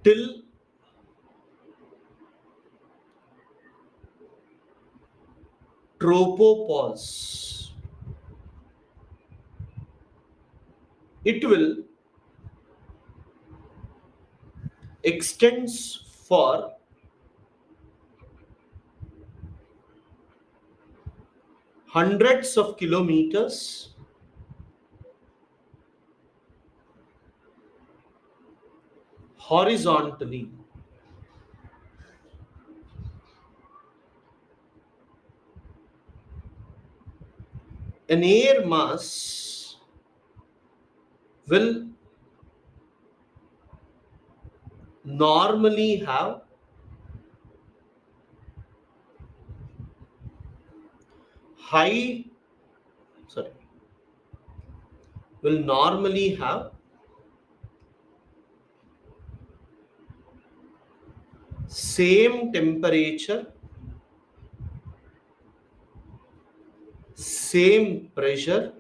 till tropopause. It will extends for hundreds of kilometers horizontally. An air mass will normally have high sorry will normally have same temperature, same pressure,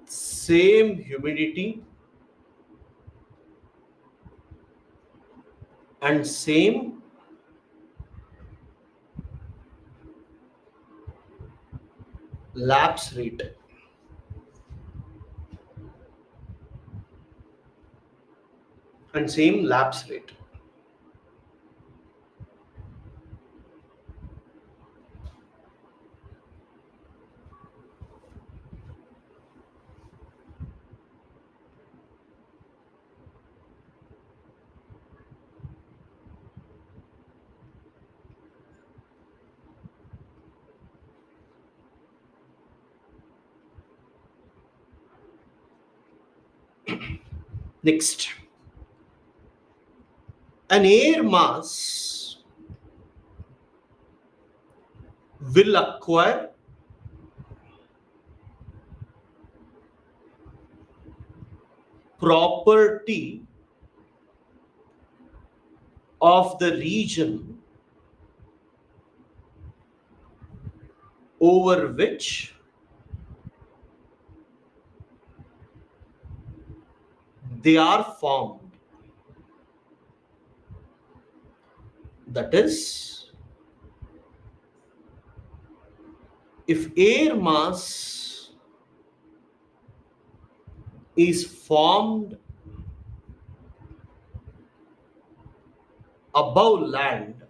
same humidity, and same lapse rate. And same lapse rate. Next, an air mass will acquire property of the region over which they are formed. That is, if air mass is formed above land,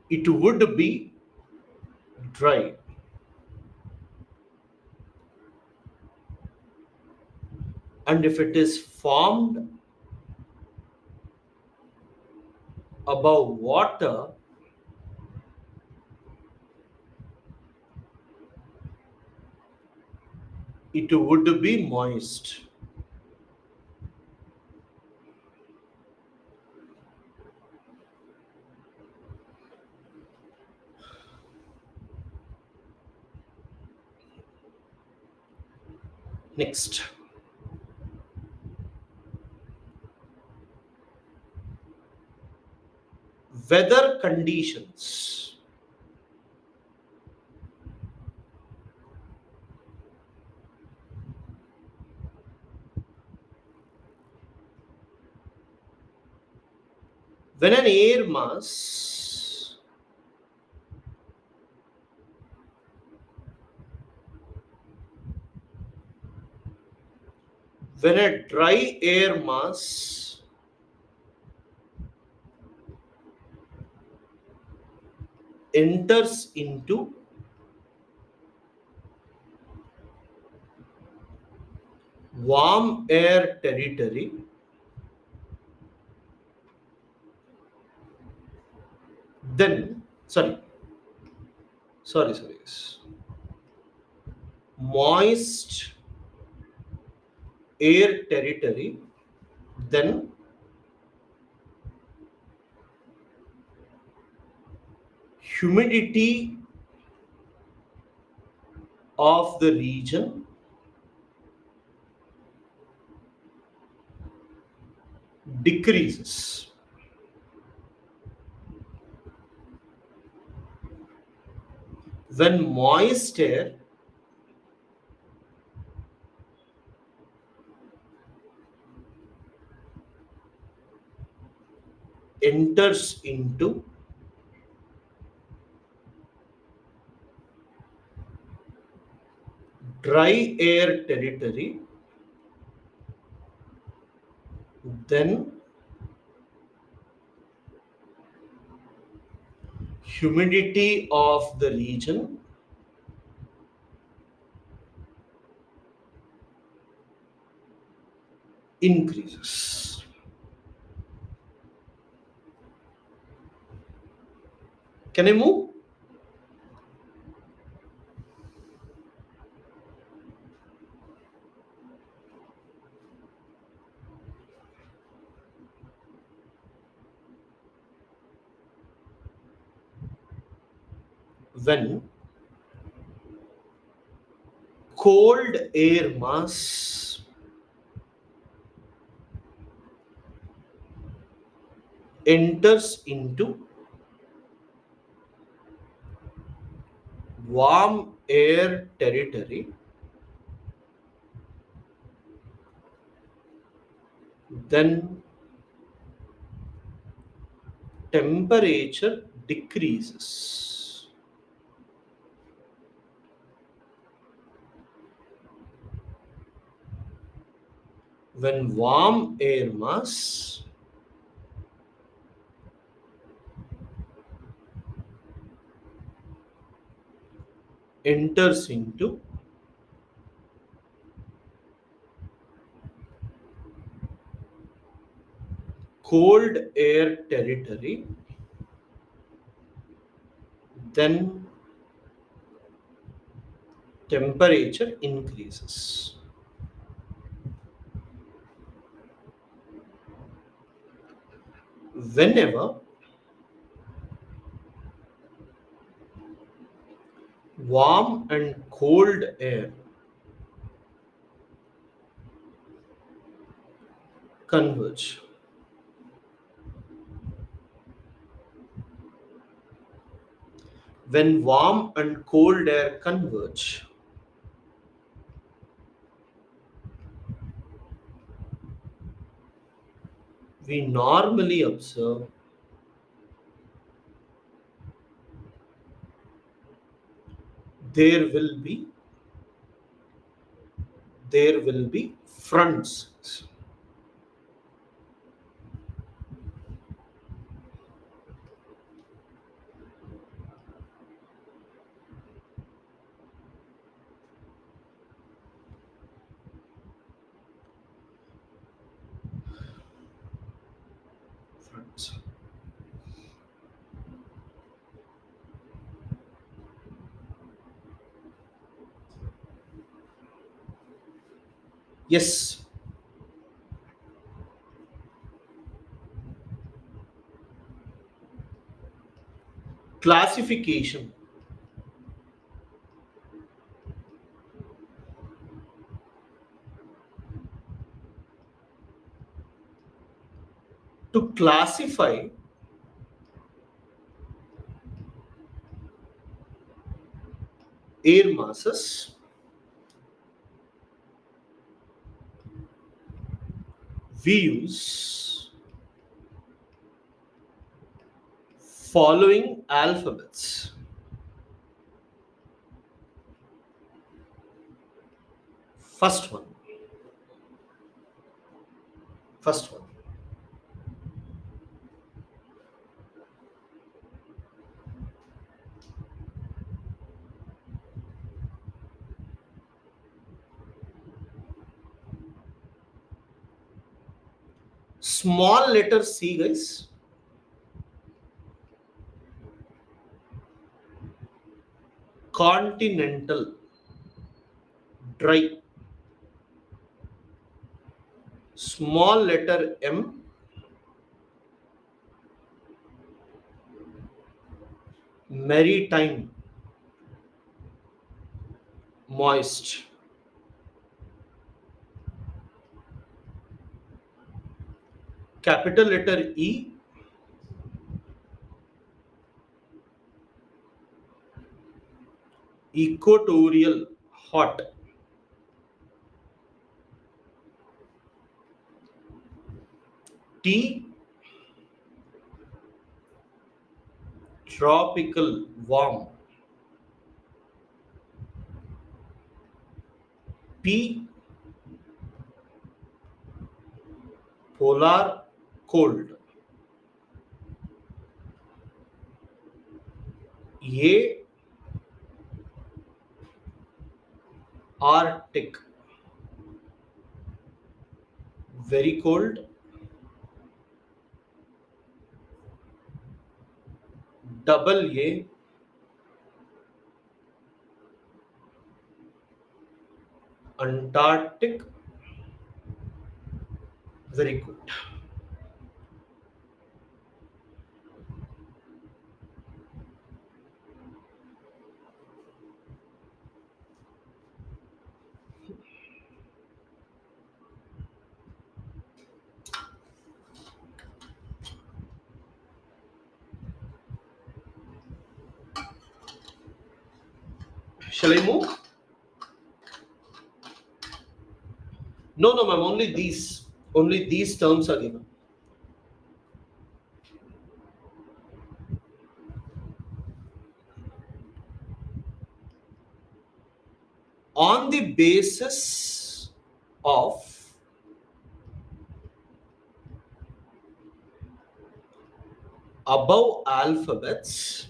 it would be dry. And if it is formed above water, It would be moist. Next, weather conditions. When an air mass when a dry air mass enters into warm air territory, then sorry, moist air territory, then humidity of the region decreases. When moist air enters into dry air territory, then humidity of the region increases. Can I move? When cold air mass enters into warm air territory, then temperature decreases. When warm air mass enters into cold air territory, then temperature increases. Whenever warm and cold air converge, when warm and cold air converge, we normally observe there will be fronts. Fronts. Yes. Classification. To classify air masses, we use following alphabets. First one. First one. Small letter C, guys. Continental. Dry. Small letter M. Maritime. Moist. Capital letter E. Equatorial. Hot. T. Tropical. Warm. P. Polar. Cold. A. Arctic. Very cold. Double A. Antarctic. Very good. Shall I move? No, no, ma'am. Only these. Only these terms are given. On the basis of above alphabets,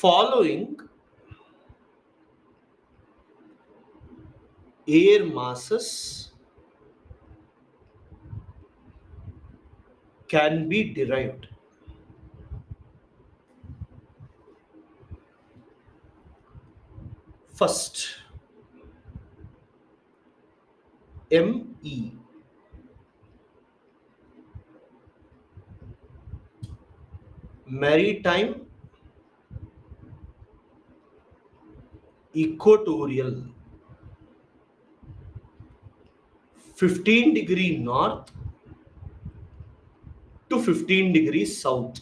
following air masses can be derived. First, ME. Maritime equatorial. 15 degree north to 15 degrees south.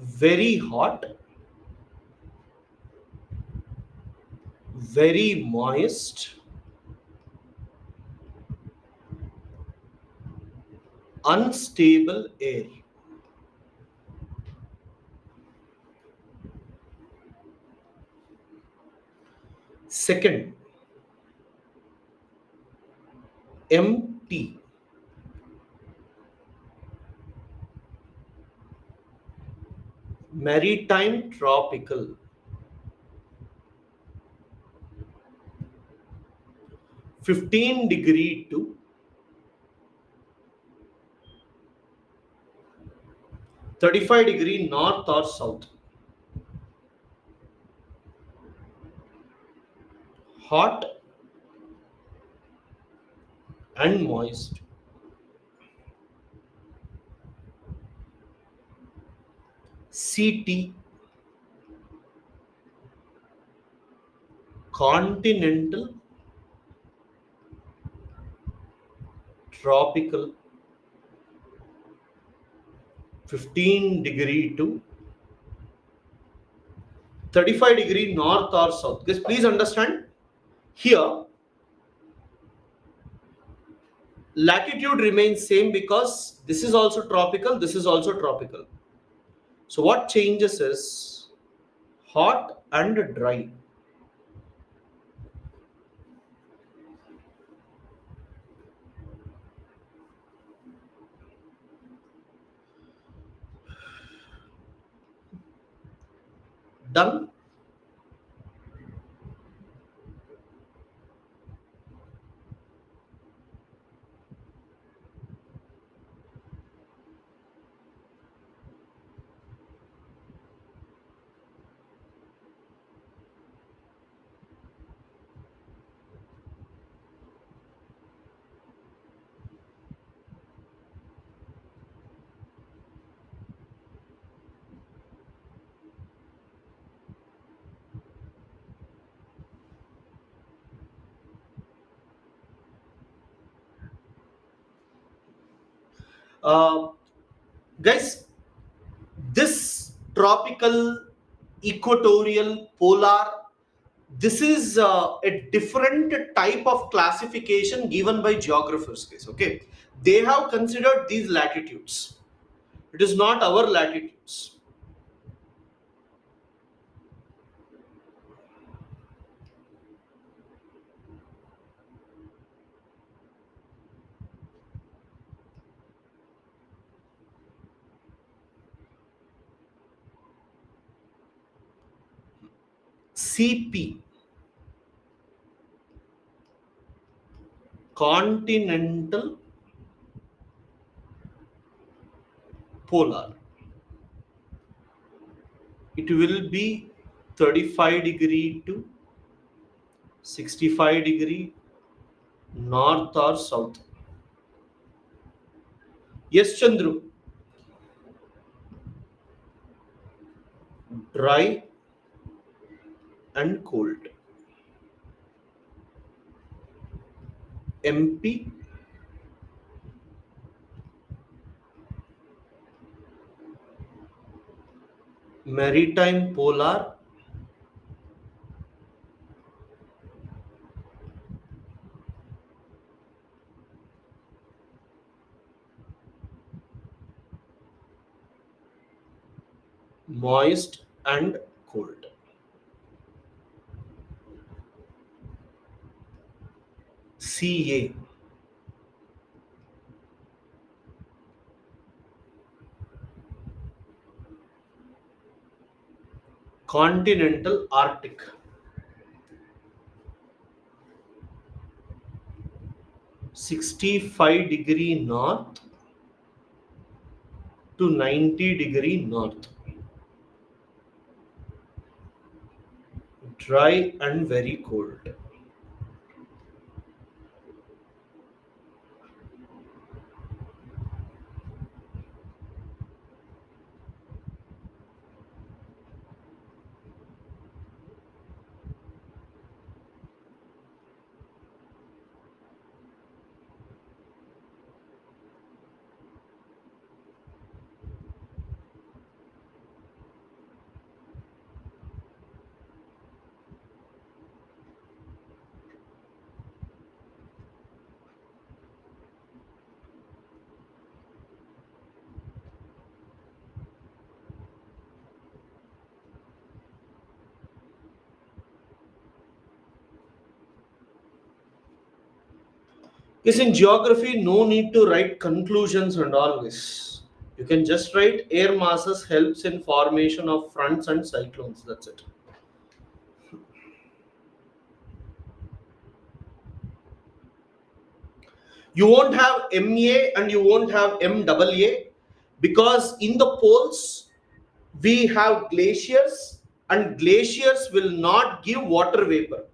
Very hot, very moist, unstable air. Second, MT. Maritime tropical. 15 degree to 35 degree north or south. hot and moist. CT, continental, tropical, 15 degree to 35 degree north or south. Guys, please understand here latitude remains same because this is also tropical, this is also tropical. So what changes is hot and dry. Done. Uh, Guys, this tropical, equatorial, polar, this is a different type of classification given by geographers. Guys, okay, they have considered these latitudes. It is not our latitudes. CP, continental, polar. It will be 35 degree to 65 degree north or south. Yes, Chandru. Dry and cold. MP, maritime, polar, moist and cold. CA, continental, Arctic. 65 degree north to 90 degree north. Dry and very cold. Because in geography, no need to write conclusions and all this. You can just write air masses helps in formation of fronts and cyclones. That's it. You won't have MA and you won't have MAA because in the poles we have glaciers and glaciers will not give water vapor.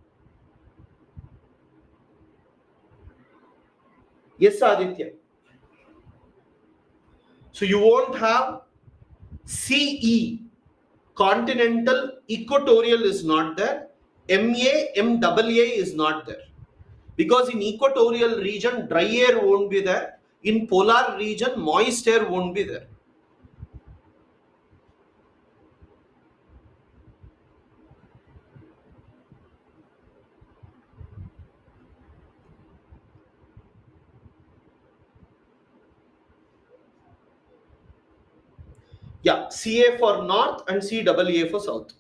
Yes, Aditya. So you won't have CE, continental equatorial is not there. MAA is not there. Because in equatorial region, dry air won't be there. In polar region, moist air won't be there. Yeah, CA for north and CAA for south.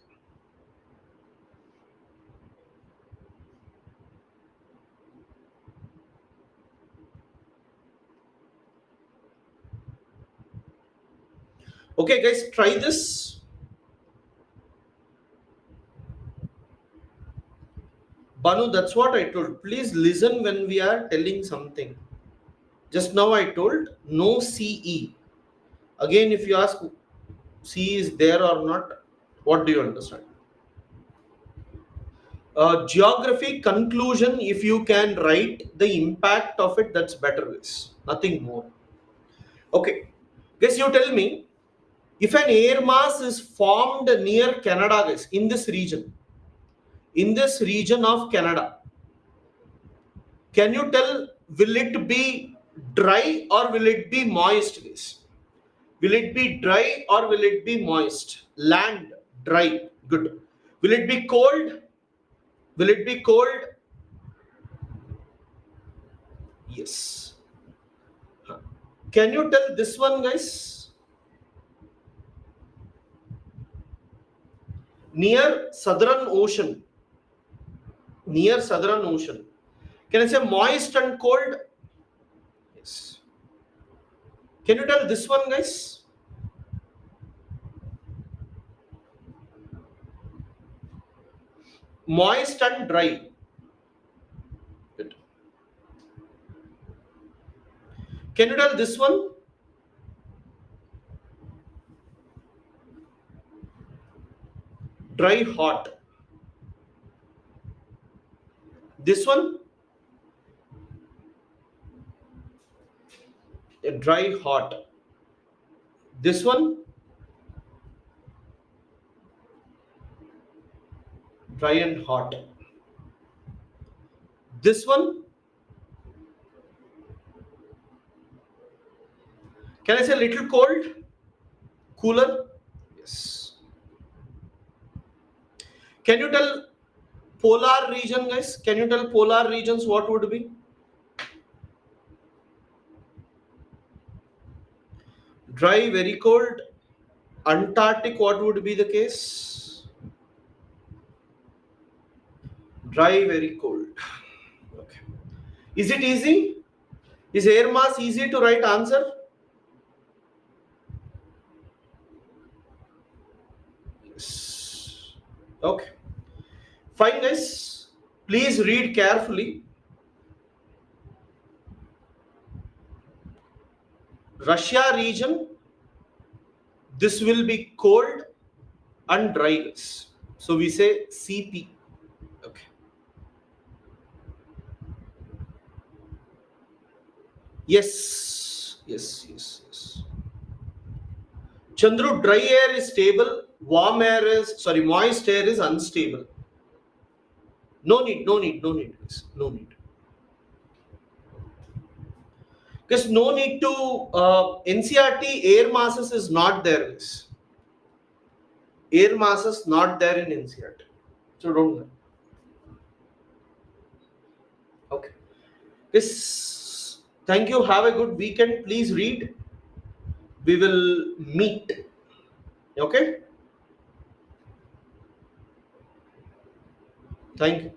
Okay, guys, try this. Banu, that's what I told. Please listen when we are telling something. Just now I told no CE. Again, if you ask CE is there or not, what do you understand? Geography conclusion, if you can write the impact of it, that's better. Is nothing more. Okay, guys, you tell me if an air mass is formed near Canada, guys, in this region of Canada, can you tell will it be dry or will it be moist, guys? Will it be dry or will it be moist? Land, dry, good. Will it be cold? Will it be cold? Yes. Can you tell this one, guys? Near Southern Ocean. Near Southern Ocean. Can I say moist and cold? Yes. Can you tell this one, guys? Moist and dry. Good. Can you tell this one? Dry, hot. This one? Dry, hot. This one? Dry and hot. This one? Can I say little cold? Cooler? Yes. Can you tell polar region, guys? Can you tell polar regions what would be? Dry, very cold. Antarctic, what would be the case? Dry, very cold. Okay. Is it easy? Is air mass easy to write answer? Yes. Okay. Fine, guys. Please read carefully. Russia region, this will be cold and dry, guys. So we say CP. Okay. Yes. Yes, yes, yes. Chandru, dry air is stable, moist air is unstable. No need, guys. No need. Because no need to NCRT air masses is not there, guys. Air masses not there in NCRT. So don't know. Okay. Yes. Thank you. Have a good weekend. Please read. We will meet. Okay. Thank you.